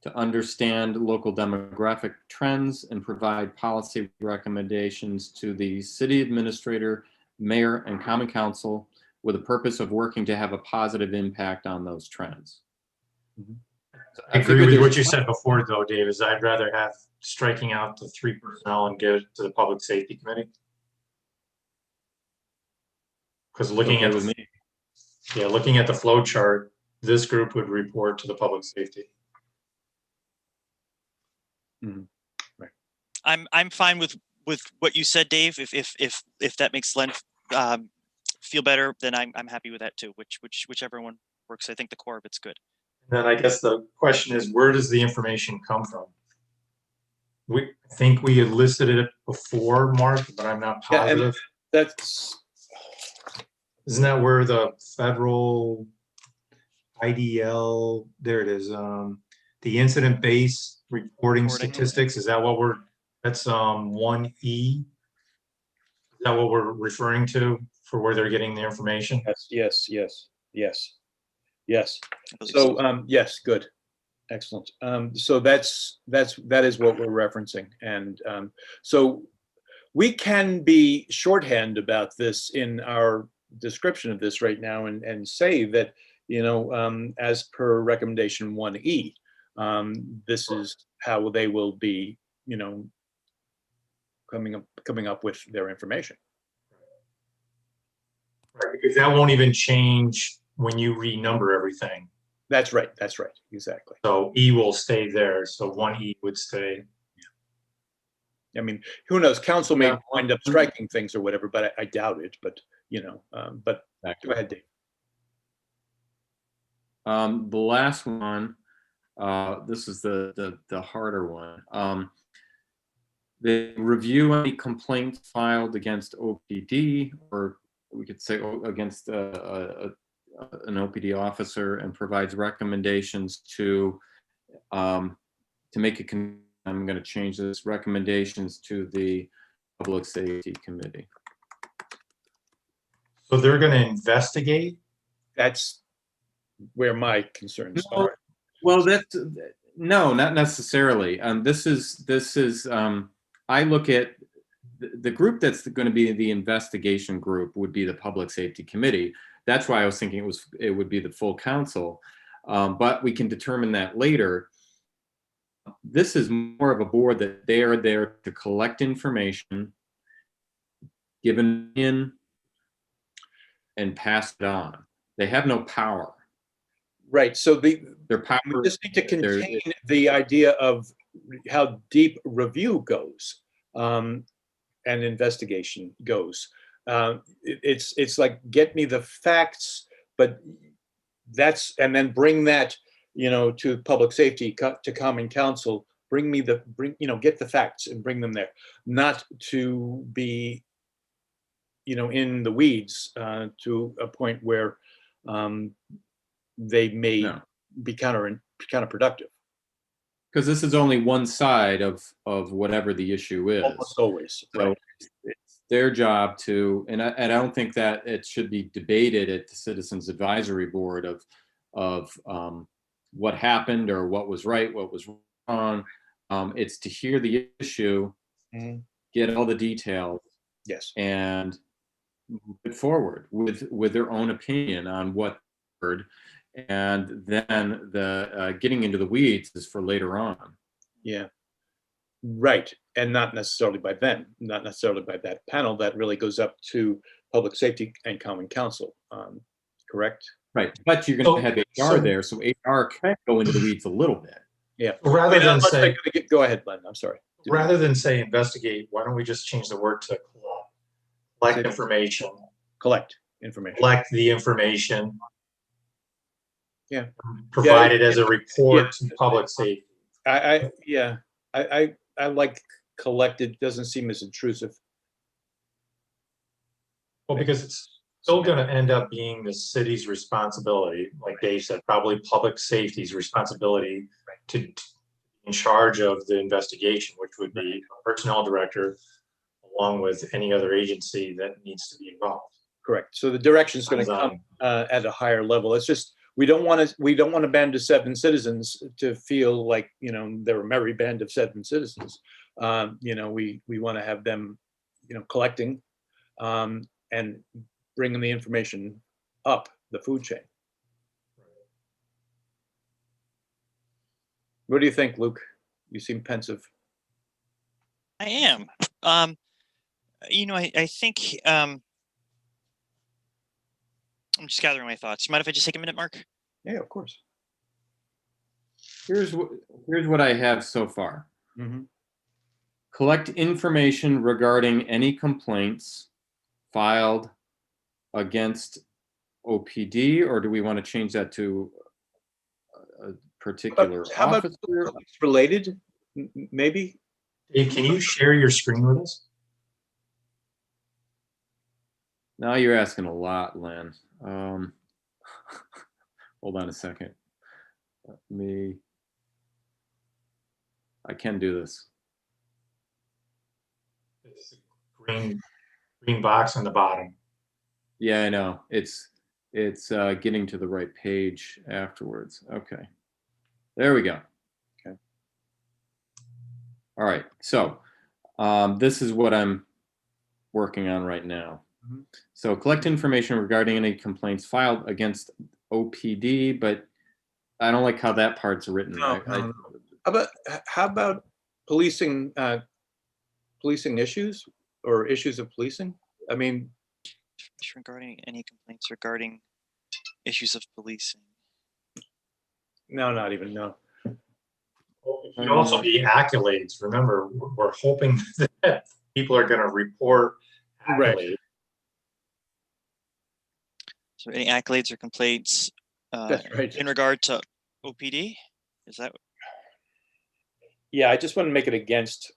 to understand local demographic trends and provide policy recommendations to the city administrator, mayor, and common council with the purpose of working to have a positive impact on those trends. Mm-hmm. So I agree with what you said before, though, Dave, is I'd rather have striking out the 3 personnel and give it to the public safety committee. Because looking at looking at the flow chart, this group would report to the public safety. Mm-hmm. Right. I'm fine with what you said, Dave. If that makes Len feel better, then I'm happy with that too. Whichever one works. I think the core of it's good. Then I guess the question is, where does the information come from? We think we had listed it before, Mark, but I'm not positive. Yeah, that's. Isn't that where the federal IDL? There it is. the incident-based reporting Reporting. statistics, is that what that's 1E? Is that what we're referring to for where they're getting the information? Yes. I believe So, yes, good. Excellent. So that is what we're referencing. And so we can be shorthand about this in our description of this right now and say that, as per recommendation 1E, this is how they will be, coming up with their information. Right, because that won't even change when you renumber everything. That's right. Exactly. So E will stay there. So 1E would stay. I mean, who knows? Council may Yeah. wind up striking things or whatever, but I doubt it. But but go ahead, Dave. The last one, this is the harder one. They review any complaints filed against OPD, or we could say against an OPD officer, and provides recommendations to make a. I'm going to change this, recommendations to the Public Safety Committee. So they're going to investigate? That's where my concerns No, are. well, no, not necessarily. This is I look at the group that's going to be the investigation group would be the Public Safety Committee. That's why I was thinking it would be the full council, but we can determine that later. This is more of a board that they are there to collect information, give an opinion, and pass it on. They have no power. Right. So Their power. we just need to contain the idea of how deep review goes and investigation goes. It's like, get me the facts, but and then bring that to public safety, to common council. Get the facts and bring them there, not to be in the weeds to a point where they may be counterproductive. Because this is only one side of whatever the issue is. Almost always. So Right. it's their job to, and I don't think that it should be debated at the Citizens Advisory Board of what happened or what was right, what was wrong. It's to hear the issue, get all the details, Yes. and move it forward with their own opinion on what occurred. And then the getting into the weeds is for later on. Yeah. Right. And not necessarily by them, not necessarily by that panel. That really goes up to public safety and common council. Correct? Right. But you're going to have HR there. So HR can go into the weeds a little bit. Yeah. Rather than say, go ahead, Len. I'm sorry. rather than say investigate, why don't we just change the word to collect information? Collect information. Collect the information. Yeah. Provide it as a report to public safety. I like collected. Doesn't seem as intrusive. Well, because it's still going to end up being the city's responsibility, like Dave said, probably public safety's responsibility to be in charge of the investigation, which would be a personnel director, along with any other agency that needs to be involved. Correct. So the direction is going to come at a higher level. It's just we don't want a band of 7 citizens to feel like they're a merry band of 7 citizens. We want to have them collecting and bringing the information up the food chain. What do you think, Luke? You seem pensive. I am. I think I'm just gathering my thoughts. You mind if I just take a minute, Mark? Yeah, of course. Here's what I have so far. Mm-hmm. Collect information regarding any complaints filed against OPD, or do we want to change that to a particular how about officer? Related, maybe? Dave, can you share your screen with us? Now you're asking a lot, Len. Hold on a second. Let me. I can do this. It's a green box on the bottom. Yeah, I know. It's getting to the right page afterwards. Okay. There we go. Okay. All right. So this is what I'm working on right now. Mhm. So collect information regarding any complaints filed against OPD, but I don't like how that part's written. No, no. How about policing policing issues or issues of policing? I mean, Regarding any complaints regarding issues of policing. no, not even no. It could also be accolades. Remember, we're hoping that people are going to report accolades. Right. So any accolades or complaints That's right. in regard to OPD? Is that Yeah, I just want to make it against.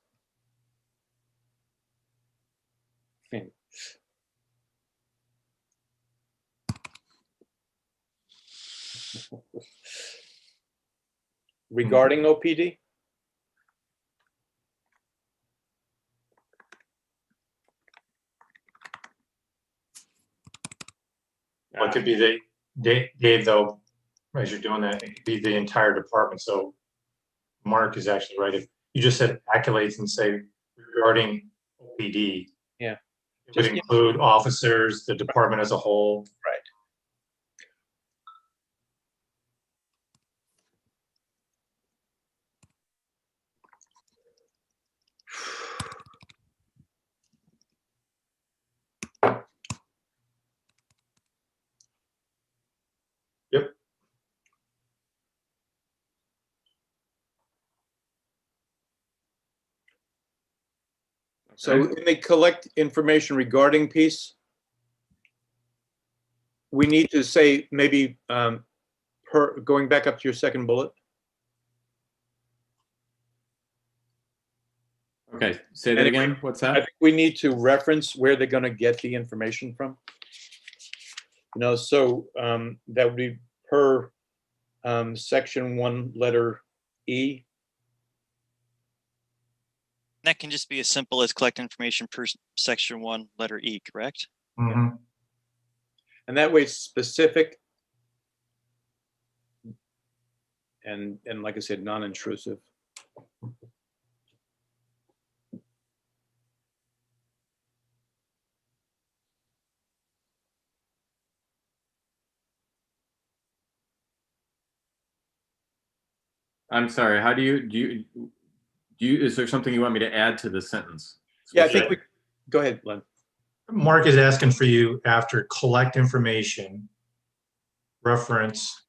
Regarding OPD? Well, it could be Dave, though, as you're doing that, it could be the entire department. So Mark is actually right. If you just said accolades and say regarding OPD, Yeah. it would Just, include officers, the department as a whole. Right. Yep. So in the collect information regarding piece, we need to say maybe going back up to your second bullet. Okay, say that again. What's I that? think we need to reference where they're going to get the information from. So that would be per section 1, letter E. that can just be as simple as collect information per section 1, letter E, correct? Mhm. And that way it's specific and like I said, non-intrusive. I'm sorry. How do you is there something you want me to add to the sentence? Yeah, I think we, go ahead, Len. Mark is asking for you after collect information, reference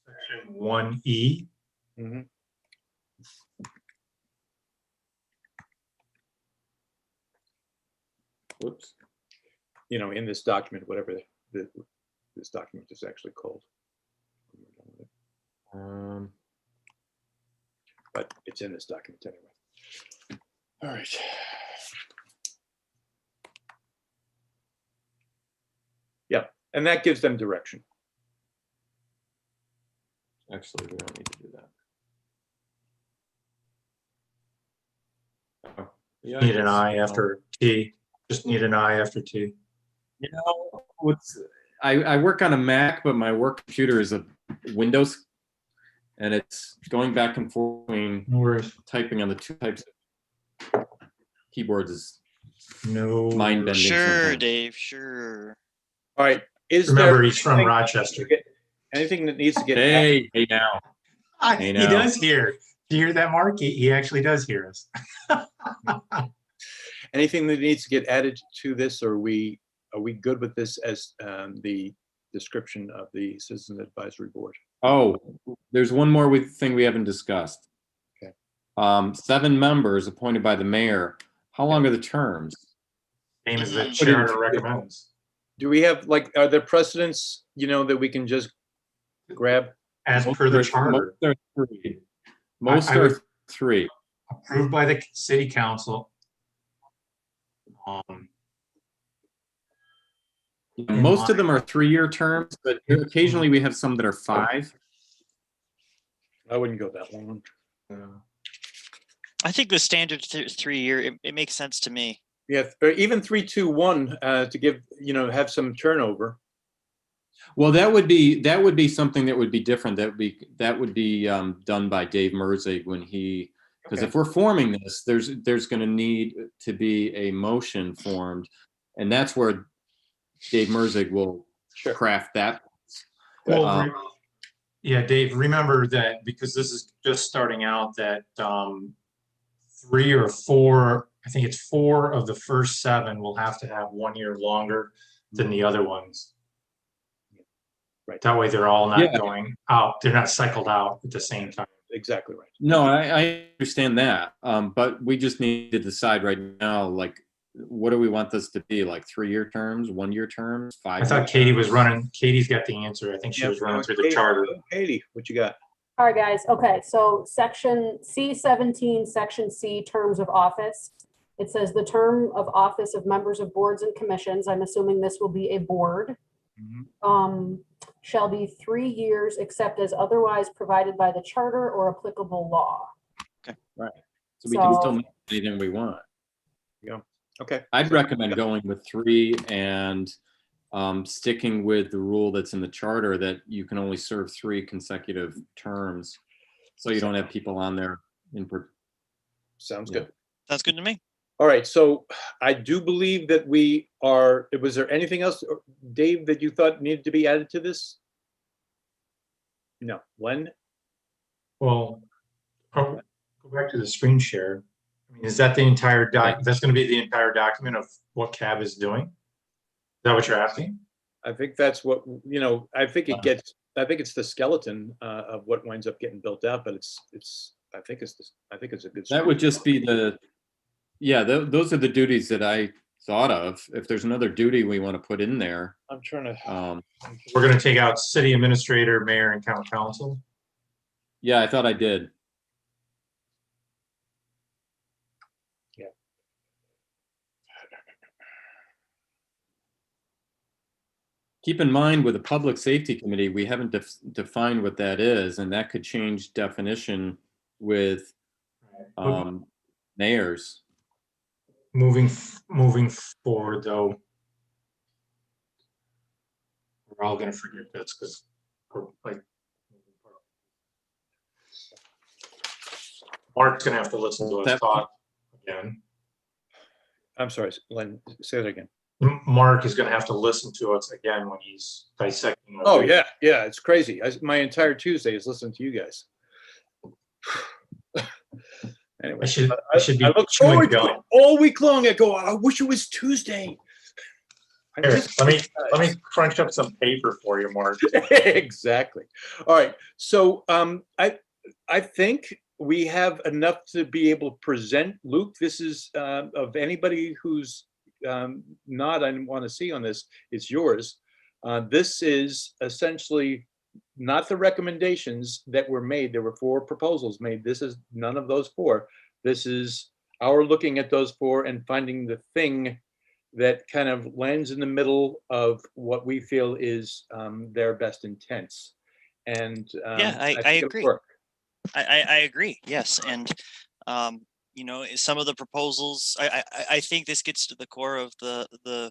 section 1E. Mhm. Whoops. In this document, whatever this document is actually called. But it's in this document anyway. All right. Yeah, and that gives them direction. Actually, we don't need to do that. Oh, yeah, Need an I after T. Just need an I after T. I work on a Mac, but my work computer is a Windows, and it's going back and forth between No worries. typing on the two types of keyboards is No. mind-bending. Sure, sometimes. Dave, sure. All right. Remember, he's from Rochester. Anything that needs to get Hey now. Hey, He now. does hear. Do you hear that, Mark? He actually does hear us. anything that needs to get added to this, or are we good with this as the description of the Citizen Advisory Board? Oh, there's one more thing we haven't discussed. Okay. 7 members appointed by the mayor. How long are the terms? Same as the Mhm. charter recommends. Do we have, are there precedents, that we can just grab? As per the charter, Most are 3. Most I are would- 3. approved by the city council. Most of them are 3-year terms, but occasionally we have some that are 5. I wouldn't go that long. I think the standard 3 year, it makes sense to me. Yeah, or even 3-2-1 to give, have some turnover. Well, that would be something that would be different. That would be done by Dave Merzig when he, because Okay. if we're forming this, there's going to need to be a motion formed, and that's where Dave Merzig will Sure. craft that. Well, yeah, Dave, remember that because this is just starting out that 3 or 4, I think it's 4 of the first 7 will have to have 1 year longer than the other ones. Right. That way they're all not Yeah. going out. They're not cycled out at the same time. Exactly right. No, I understand that, but we just need to decide right now, like, what do we want this to be? Like 3-year terms, 1-year terms, 5-year I thought Katie was terms? running. Katie's got the answer. I think she was running through the charter. Katie, what you got? All right, guys. Okay, so section C17, section C, terms of office. It says the term of office of members of boards and commissions, I'm assuming this will be a board, shall be 3 years except as otherwise provided by the charter or applicable law. Right. So we can still make anything we want. Yeah. Okay. I'd recommend going with 3 and sticking with the rule that's in the charter that you can only serve 3 consecutive terms, so you don't have people on there Sounds Yeah. good. Sounds good to me. All right, so I do believe that we are, was there anything else, Dave, that you thought needed to be added to this? No. Len? Well, go back to the screen share. I mean, is that the entire doc? That's going to be the entire document of what CAB is doing? Is that what you're asking? I think that's what, I think it's the skeleton of what winds up getting built out, but I think it's a good. That would just be those are the duties that I thought of. If there's another duty we want to put in there. I'm trying to. We're going to take out city administrator, mayor, and county council. Yeah, I thought I did. Yeah. Keep in mind with the public safety committee, we haven't defined what that is, and that could change definition with mayors. Moving forward, though, we're all going to forget this because, like, Mark's going to have to listen to us talk again. I'm sorry, Len, say that again. Mark is going to have to listen to us again when he's dissecting. Oh yeah, it's crazy. My entire Tuesday is listening to you guys. Anyway, I should be I look forward to it all week long. I go, I wish it was Tuesday. Here, let me crunch up some paper for you, Mark. Exactly. All right. So I think we have enough to be able to present. Luke, this is of anybody who's not, I want to see on this, it's yours. This is essentially not the recommendations that were made. There were 4 proposals made. This is none of those 4. This is our looking at those 4 and finding the thing that kind of lands in the middle of what we feel is their best intents. And I agree. I agree. Yes. And, some of the proposals, I think this gets to the core of the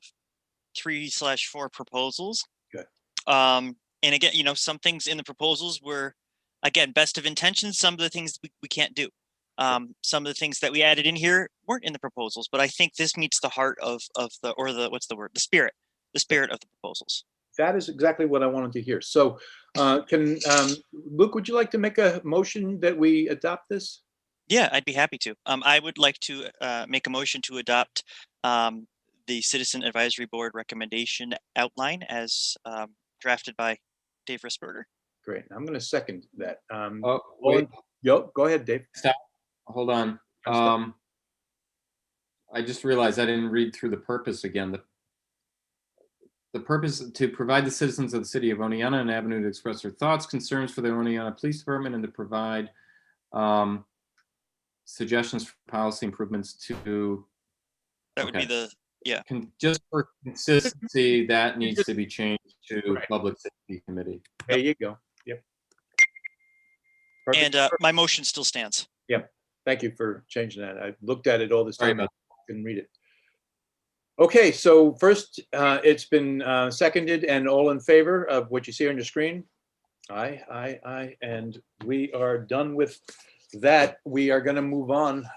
3/4 proposals. Good. And again, some things in the proposals were, again, best of intentions. Some of the things we can't do. Some of the things that we added in here weren't in the proposals, but I think this meets the heart of the spirit of the proposals. That is exactly what I wanted to hear. So can Luke, would you like to make a motion that we adopt this? Yeah, I'd be happy to. I would like to make a motion to adopt the Citizen Advisory Board recommendation outline as drafted by Dave Risberger. Great. I'm going to second that. Wait. Go ahead, Dave. Stop. Hold on. I just realized I didn't read through the purpose again. The purpose to provide the citizens of the city of Oneonta an avenue to express their thoughts, concerns for the Oneonta Police Department, and to provide suggestions for policy improvements to. That would be just for consistency, that needs to be changed to Public Safety Committee. There you go. Yep. And my motion still stands. Yep. Thank you for changing that. I looked at it all this Sorry time. I about couldn't read it. Okay, so first, it's been seconded and all in favor of what you see on your screen. Aye, aye, aye, and we are done with that. We are going to move on.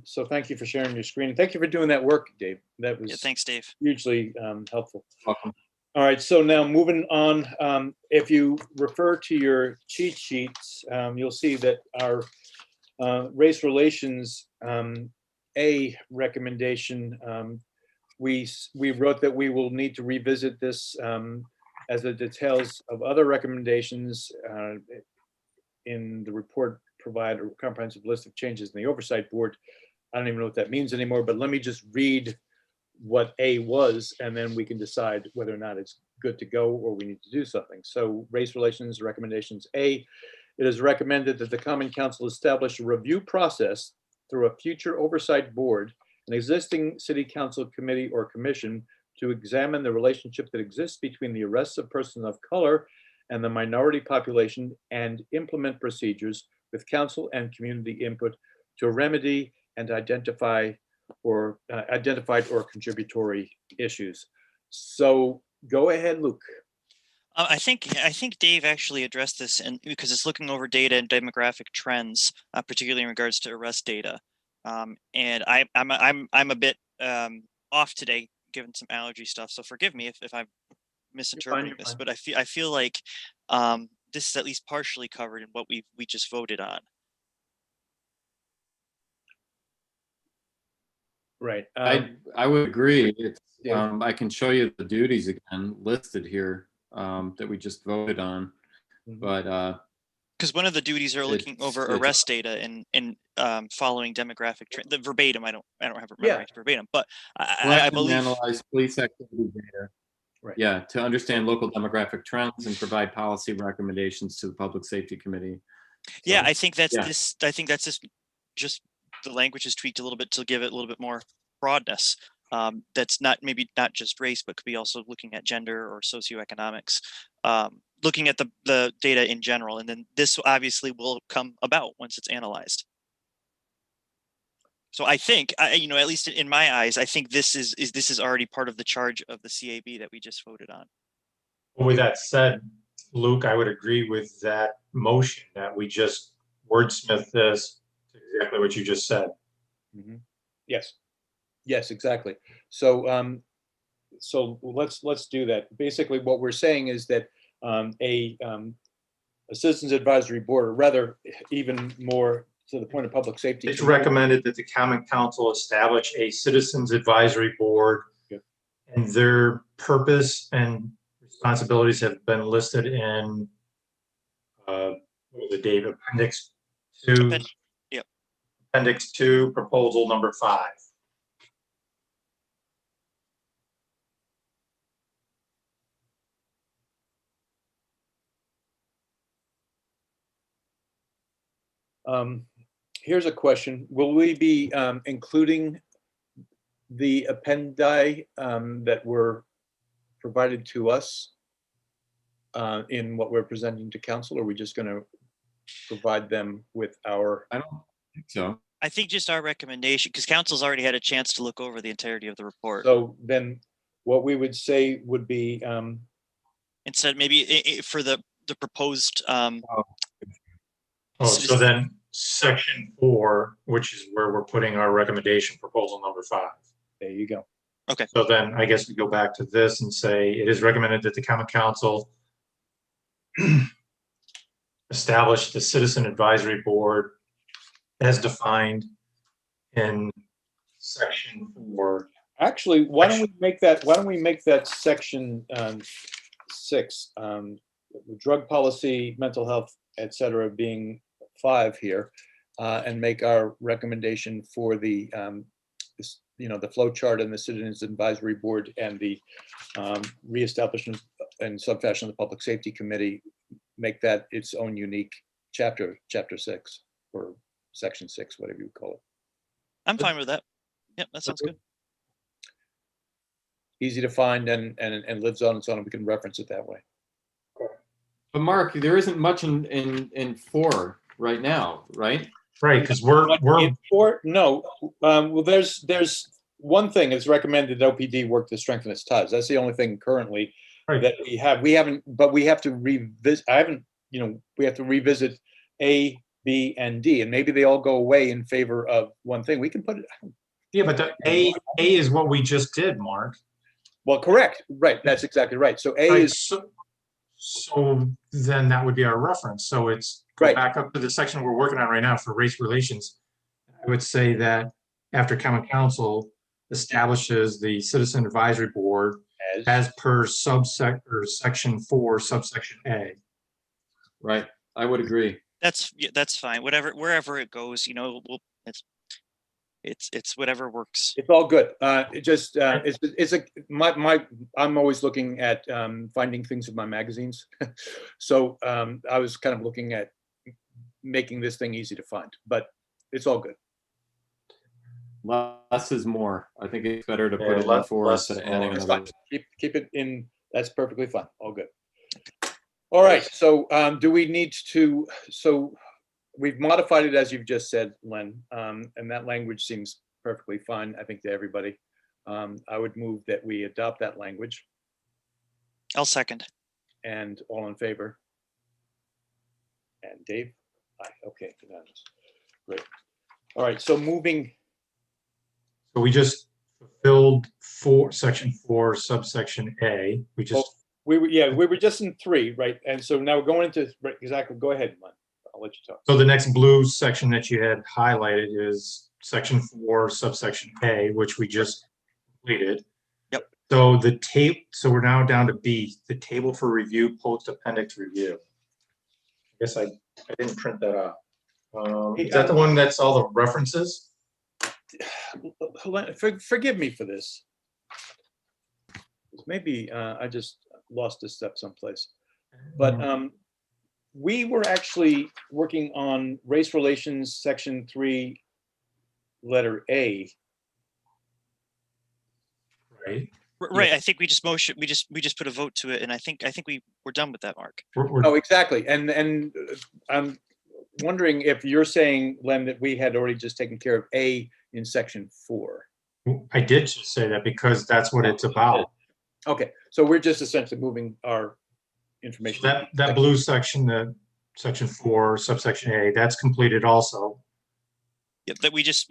So thank you for sharing your screen. Thank you for doing that work, Dave. That Yeah, was thanks, Dave. hugely helpful. Welcome. All right, so now moving on, if you refer to your cheat sheets, you'll see that our race relations A recommendation, we wrote that we will need to revisit this as the details of other recommendations in the report provide a comprehensive list of changes in the oversight board. I don't even know what that means anymore, but let me just read what A was, and then we can decide whether or not it's good to go or we need to do something. So race relations recommendations A, it is recommended that the Common Council establish a review process through a future oversight board, an existing city council committee or commission to examine the relationship that exists between the arrests of persons of color and the minority population and implement procedures with council and community input to remedy and identified or contributory issues. So go ahead, Luke. I think Dave actually addressed this, and because it's looking over data and demographic trends, particularly in regards to arrest data. And I'm a bit off today, given some allergy stuff. So forgive me if I'm misinterpreting this, but I feel like this is at least partially covered in what we just voted on. Right. I would agree. It's, Yeah. I can show you the duties again listed here that we just voted on, but because one of the duties are looking over arrest data and following demographic the verbatim. I don't have it memorized verbatim, but I believe analyze police activity data. Right. Yeah, to understand local demographic trends and provide policy recommendations to the Public Safety Committee. Yeah, So, I think that's yeah. this. I think that's just the language is tweaked a little bit to give it a little bit more broadness. That's maybe not just race, but could be also looking at gender or socioeconomics, looking at the data in general. And then this obviously will come about once it's analyzed. So I think, at least in my eyes, I think this is already part of the charge of the CAB that we just voted on. With that said, Luke, I would agree with that motion that we just wordsmith this to exactly what you just said. Mm-hmm. Yes, exactly. So so let's do that. Basically, what we're saying is that a citizens advisory board, or rather, even more to the point of public safety. It's recommended that the Common Council establish a citizens advisory board, and their purpose and responsibilities have been listed in what was it, Dave? Appendix 2. Yep. Appendix 2, proposal number 5. Here's a question. Will we be including the appendi that were provided to us in what we're presenting to council? Or are we just going to provide them with our? I don't think so. I think just our recommendation, because council's already had a chance to look over the entirety of the report. So then what we would say would be instead maybe for the proposed so then section 4, which is where we're putting our recommendation, proposal number 5. there you go. Okay. So then I guess we go back to this and say it is recommended that the Common Council establish the Citizen Advisory Board as defined in section 4. Actually, why don't we make that section 6, drug policy, mental health, et cetera, being 5 here, and make our recommendation for the the flow chart and the Citizens Advisory Board and the reestablishment and subfashion of the Public Safety Committee, make that its own unique chapter 6 or section 6, whatever you call it. I'm fine with that. Yep, that sounds good. Easy to find and lives on its own. We can reference it that way. But Mark, there isn't much in 4 right now, right? Right, because we're Or, no, well, there's one thing is recommended OPD work to strengthen its ties. That's the only thing currently right. that we have. We haven't, but we have to revisit, we have to revisit A, B, and D, and maybe they all go away in favor of one thing. We can put it, Yeah, but the A is what we just did, Mark. well, correct, right, that's exactly right. So A Right, is, so then that would be our reference. So it's go Right. back up to the section we're working on right now for race relations. I would say that after common council establishes the citizen advisory board as per section 4, subsection A. Right, I would agree. That's fine. Whatever, wherever it goes, it's whatever works. it's all good. I'm always looking at finding things in my magazines. So I was kind of looking at making this thing easy to find, but it's all good. Less is more. I think it's better to put Yeah, it in less four is instead of more. adding It's another. fine. Keep it in, that's perfectly fine, all good. All right, so do we need to, so we've modified it as you've just said, Len, and that language seems perfectly fine, I think, to everybody. I would move that we adopt that language, I'll second. and all in favor? And Dave? Aye, okay, unanimous. Great. All right, so moving, So we just fulfilled section 4, subsection A. We just, we were just in 3, right? And so now we're going into, right, exactly, go ahead, Len, I'll let you talk. so the next blue section that you had highlighted is section 4, subsection A, which we just completed. Yep. So so we're now down to B, the table for review, post appendix review. I guess I didn't print that out. Is that the one that's all the references? Forgive me for this. Maybe I just lost a step someplace. But we were actually working on race relations, section 3, letter A. Right. Right. I think we just put a vote to it, and I think we're done with that, Mark. Oh, exactly. And I'm wondering if you're saying, Len, that we had already just taken care of A in section 4. I did just say that because that's what it's about. Okay, so we're just essentially moving our information. That blue section, the section 4, subsection A, that's completed also. Yeah, that we just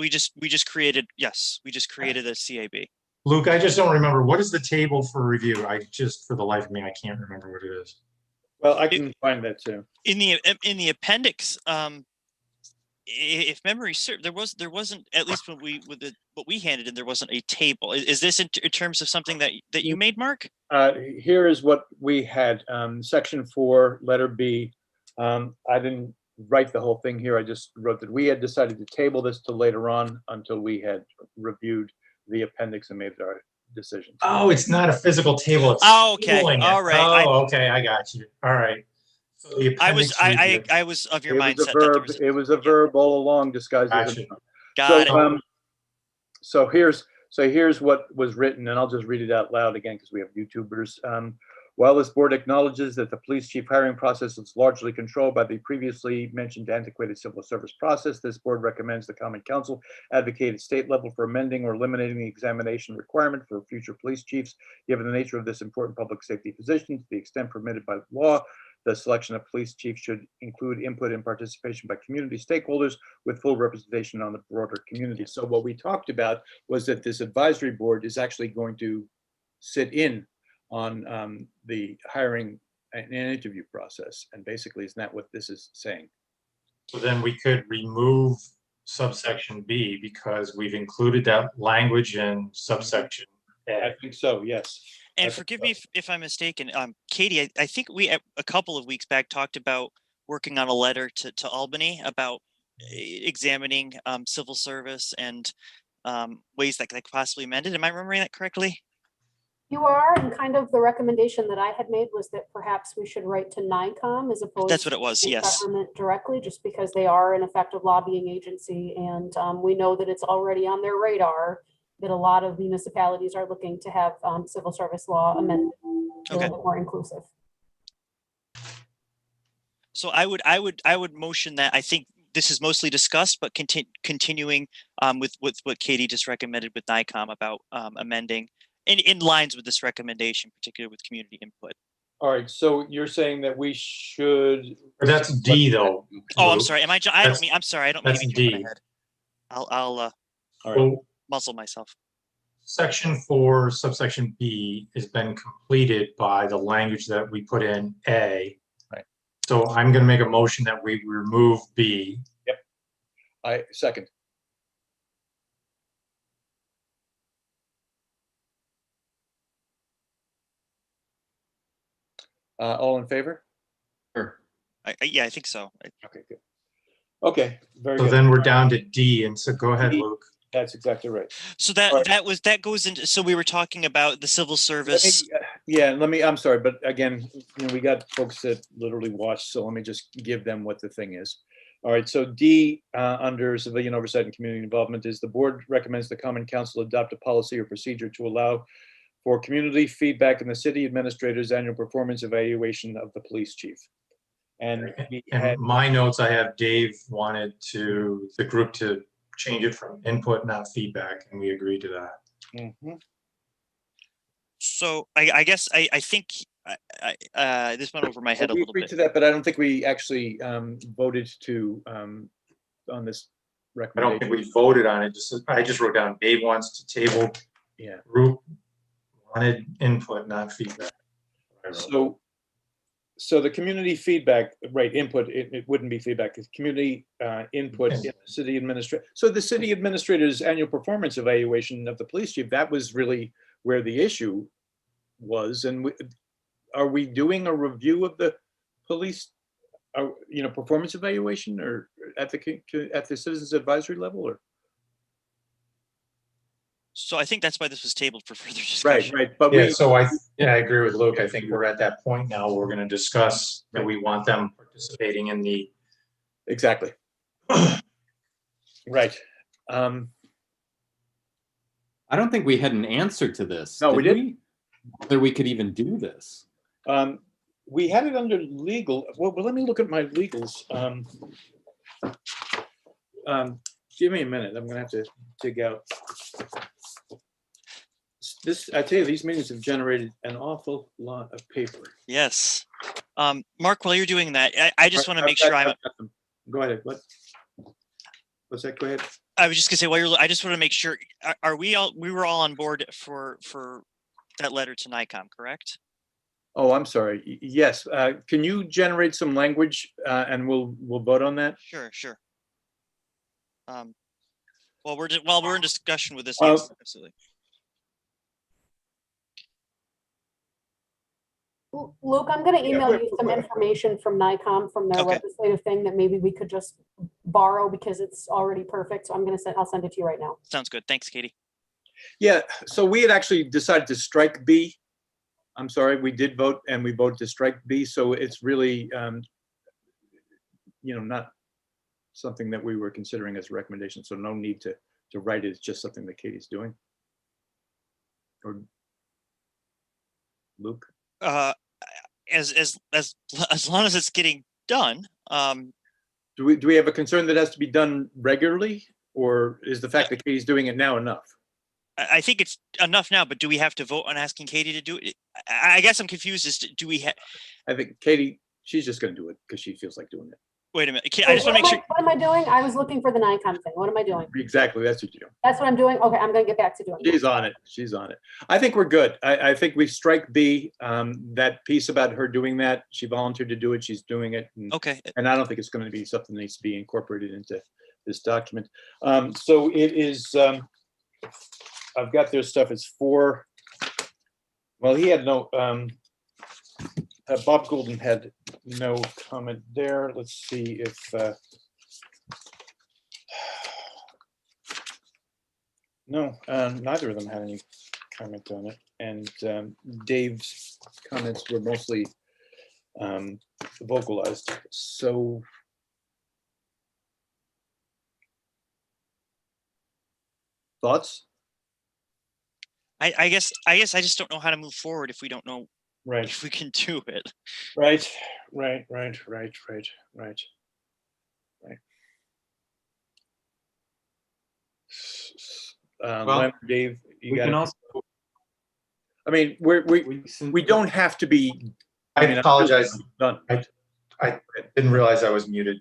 created. Yes, we just created a CAB. Luke, I just don't remember. What is the table for review? For the life of me, I can't remember what it is. Well, I can find that too. In the appendix, if memory serves, there wasn't, at least what we handed in, there wasn't a table. Is this in terms of something that you made, Mark? Here is what we had, section 4, letter B. I didn't write the whole thing here. I just wrote that we had decided to table this till later on until we had reviewed the appendix and made our decisions. Oh, it's not a physical table. It's okay. tabling it. All right. Oh, okay. I got you. All right. So the appendix I was of your mindset. It was a verb all along disguised as a noun. Got it. So here's what was written, and I'll just read it out loud again because we have YouTubers. While this board acknowledges that the police chief hiring process is largely controlled by the previously mentioned antiquated civil service process, this board recommends the Common Council advocate at state level for amending or eliminating the examination requirement for future police chiefs, given the nature of this important public safety position. To the extent permitted by law, the selection of police chiefs should include input and participation by community stakeholders with full representation on the broader community. So what we talked about was that this advisory board is actually going to sit in on the hiring and interview process. And basically, isn't that what this is saying? So then we could remove subsection B because we've included that language in subsection A. I think so, yes. And forgive me if I'm mistaken, Katie, I think we a couple of weeks back talked about working on a letter to Albany about examining civil service and ways that could possibly amend it. Am I remembering that correctly? You are, and kind of the recommendation that I had made was that perhaps we should write to NICOM as opposed That's what it was, to yes. government directly, just because they are an effective lobbying agency, and we know that it's already on their radar that a lot of municipalities are looking to have civil service law amended a little bit more inclusive. So I would motion that I think this is mostly discussed, but continuing with what Katie just recommended with NICOM about amending in lines with this recommendation, particularly with community input. All right, so you're saying that we should. Or that's D though. Oh, I'm Luke. sorry. I'm sorry. I don't mean to That's be jumping D. ahead. I'll All right. So muzzle myself. section 4, subsection B has been completed by the language that we put in A. Right. So I'm going to make a motion that we remove B. I second. All in favor? Sure. Yeah, I think so. Okay, good. Okay, very So good. then we're down to D, and so go ahead, D. Luke. That's exactly right. So All right. that goes into. So we were talking about the civil service. I'm sorry, but again, we got folks that literally watch, so let me just give them what the thing is. All right, so D, under civilian oversight and community involvement, is the board recommends the common council adopt a policy or procedure to allow for community feedback in the city administrator's annual performance evaluation of the police chief. And we And had, my notes, I have Dave wanted the group to change it from input, not feedback, and we agreed to that. Mhm. So I guess I think this went over my head a We little agreed bit. to that, but I don't think we actually voted to on this I don't recommendation. think we voted on it. I just wrote down Dave wants to table. Yeah. Group wanted input, not feedback. So the community feedback, right, input, it wouldn't be feedback, it's community input in the city administrator. So the city administrator's annual performance evaluation of the police chief, that was really where the issue was. And are we doing a review of the police, performance evaluation, or at the citizens advisory level, or? So I think that's why this was tabled for further Right, discussion. right, but Yeah, so I agree with Luke. I think we're at that point now. We're going to discuss that we want them participating in the. Exactly. Right. I don't think we had an answer to this. No, we did didn't. Whether we could even do this. We had it under legal. Well, let me look at my legals. Give me a minute. I'm going to have to dig out. I tell you, these meetings have generated an awful lot of paper. Yes. Mark, while you're doing that, I just want to make sure I'm. Go ahead. What's that? Go ahead. I was just gonna say I just want to make sure. We were all on board for that letter to NICOM, correct? Oh, I'm sorry. Yes. Can you generate some language and we'll vote on that? Sure. While we're in discussion with this, yes, absolutely. Luke, I'm gonna email Yeah, you some information from NICOM, from their Okay. legislative thing that maybe we could just borrow because it's already perfect. So I'll send it to you right now. Sounds good. Thanks, Katie. Yeah. So we had actually decided to strike B. I'm sorry, we did vote and we voted to strike B. So it's really, not something that we were considering as a recommendation. So no need to write it. It's just something that Katie's doing. Or Luke? As long as it's getting done. Do we have a concern that has to be done regularly, or is the fact that Katie's doing it now enough? I think it's enough now, but do we have to vote on asking Katie to do it? I guess I'm confused as to, do we have? I think Katie, she's just going to do it because she feels like doing it. Wait a minute. I just want to make sure. What am I doing? I was looking for the NICOM thing. What am I doing? Exactly. That's what you do. That's what I'm doing. Okay, I'm gonna get back to doing it. She's on it. She's on it. I think we're good. I think we strike B, that piece about her doing that. She volunteered to do it. She's doing it. Okay. And I don't think it's going to be something that needs to be incorporated into this document. So it is, I've got their stuff. It's 4. Well, he had no, Bob Golden had no comment there. Let's see if, no, neither of them had any comment on it. And Dave's comments were mostly vocalized. So thoughts? I guess I just don't know how to move forward if we don't know Right. if we can do it. Right. Well, Len, Dave, you We got can it? also, I mean, we don't have to be. I mean, apologize. Done. I didn't realize I was muted.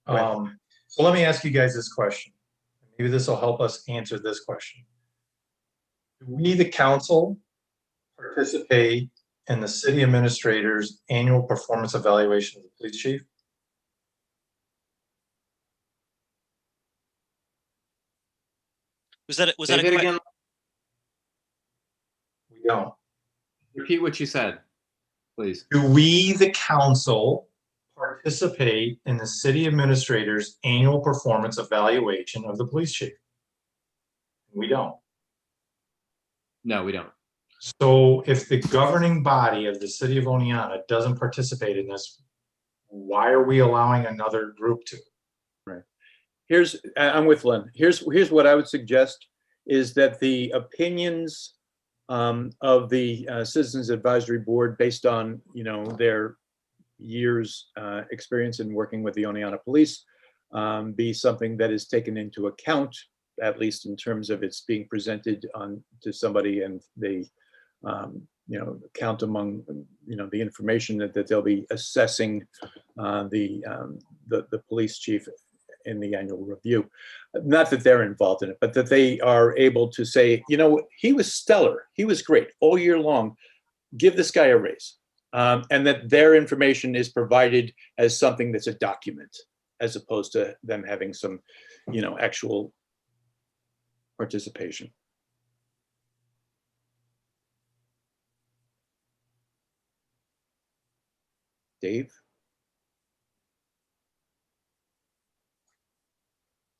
Right. So let me ask you guys this question. Maybe this will help us answer this question. Do we, the council, participate in the city administrator's annual performance evaluation of the police chief? Was that say a that again, We don't. repeat what you said, please. Do we, the council, participate in the city administrator's annual performance evaluation of the police chief? We don't. No, we don't. So if the governing body of the city of Oneonta doesn't participate in this, why are we allowing another group to? I'm with Len. Here's what I would suggest is that the opinions of the Citizens Advisory Board, based on their years experience in working with the Oneonta Police, be something that is taken into account, at least in terms of it's being presented to somebody, and they count among the information that they'll be assessing the police chief in the annual review. Not that they're involved in it, but that they are able to say, he was stellar, he was great all year long, give this guy a raise. And that their information is provided as something that's a document, as opposed to them having some actual participation. Dave?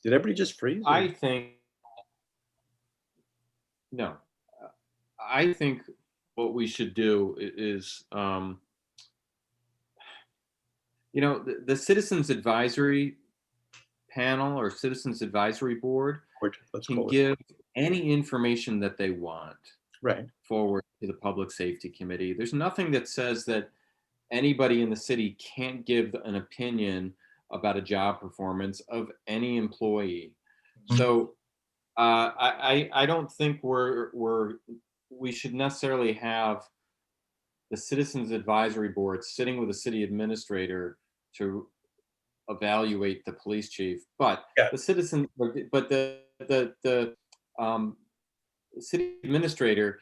Did everybody just freeze? I think, no, I think what we should do is, the Citizens Advisory Panel or Citizens Advisory Board Let's can call it. give any information that they want Right. forward to the Public Safety Committee. There's nothing that says that anybody in the city can't give an opinion about a job performance of any employee. Mhm. So I don't think we should necessarily have the Citizens Advisory Board sitting with the city administrator to evaluate the police chief, but Yeah. the city administrator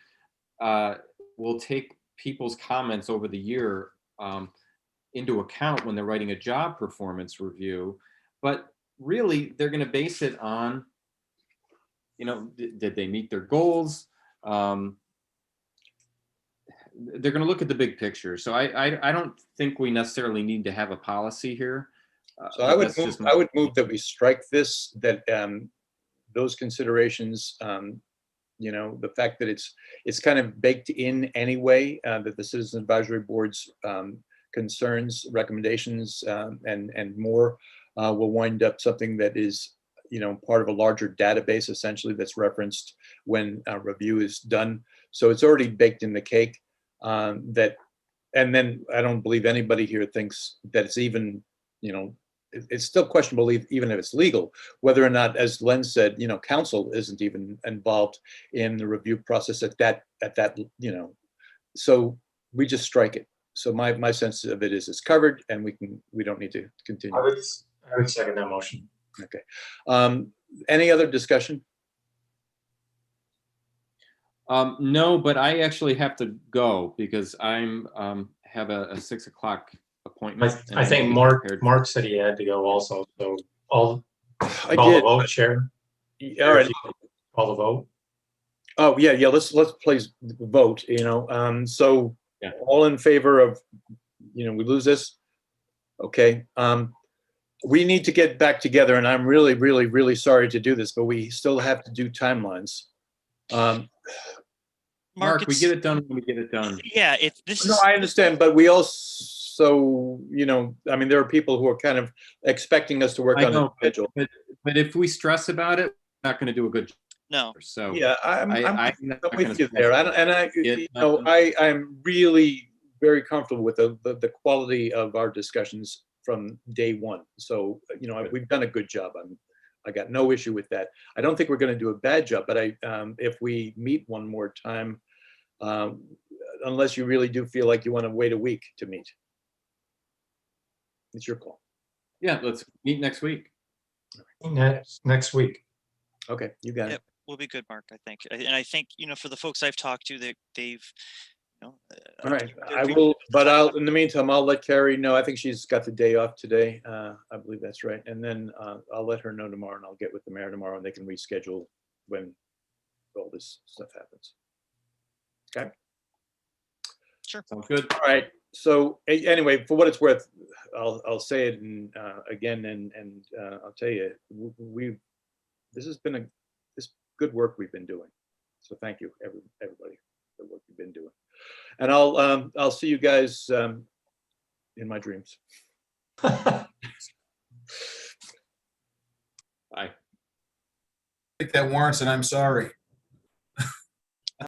will take people's comments over the year into account when they're writing a job performance review. But really, they're going to base it on, did they meet their goals? They're going to look at the big picture. So I don't think we necessarily need to have a policy here. So I would move that we strike this, that those considerations, the fact that it's kind of baked in anyway, that the Citizen Advisory Board's concerns, recommendations, and more will wind up something that is, part of a larger database, essentially, that's referenced when a review is done. So it's already baked in the cake. And then I don't believe anybody here thinks that it's even, it's still questionable, even if it's legal, whether or not, as Len said, council isn't even involved in the review process at that, so we just strike it. So my sense of it is it's covered, and we don't need to continue. I would second that motion. Okay. Any other discussion? No, but I actually have to go because I'm have a 6 o'clock appointment. I think Mark said he had to go also. So call I the did. vote, Chair. All right. Call the vote. Oh, yeah. Let's please vote, so Yeah. all in favor of, we lose this? Okay. We need to get back together, and I'm really, really, really sorry to do this, but we still have to do timelines. Mark, we get it done when we get it done. Yeah, this No, is. I understand, but we also, there are people who are kind of expecting us to work I on a know, schedule. but if we stress about it, we're not going to do a good job. No. So Yeah, I'm not with gonna you there. I'm really very comfortable with the quality of our discussions from day one. So, we've done a good job. I got no issue with that. I don't think we're going to do a bad job, but if we meet one more time, unless you really do feel like you want to wait a week to meet. It's your call. Yeah, let's meet next week. Next week. Okay, you got it. Yep. We'll be good, Mark, I think. And I think, for the folks I've talked to, they've, All right, I will, but in the meantime, I'll let Carrie know. I think she's got the day off today. I believe that's right. And then I'll let her know tomorrow, and I'll get with the mayor tomorrow, and they can reschedule when all this stuff happens. Okay. Sounds good. All right. So anyway, for what it's worth, I'll say it again, and I'll tell you, this has been this good work we've been doing. So thank you, everybody, for the work you've been doing. And I'll see you guys in my dreams. Bye. Take that, Warrants, and I'm sorry.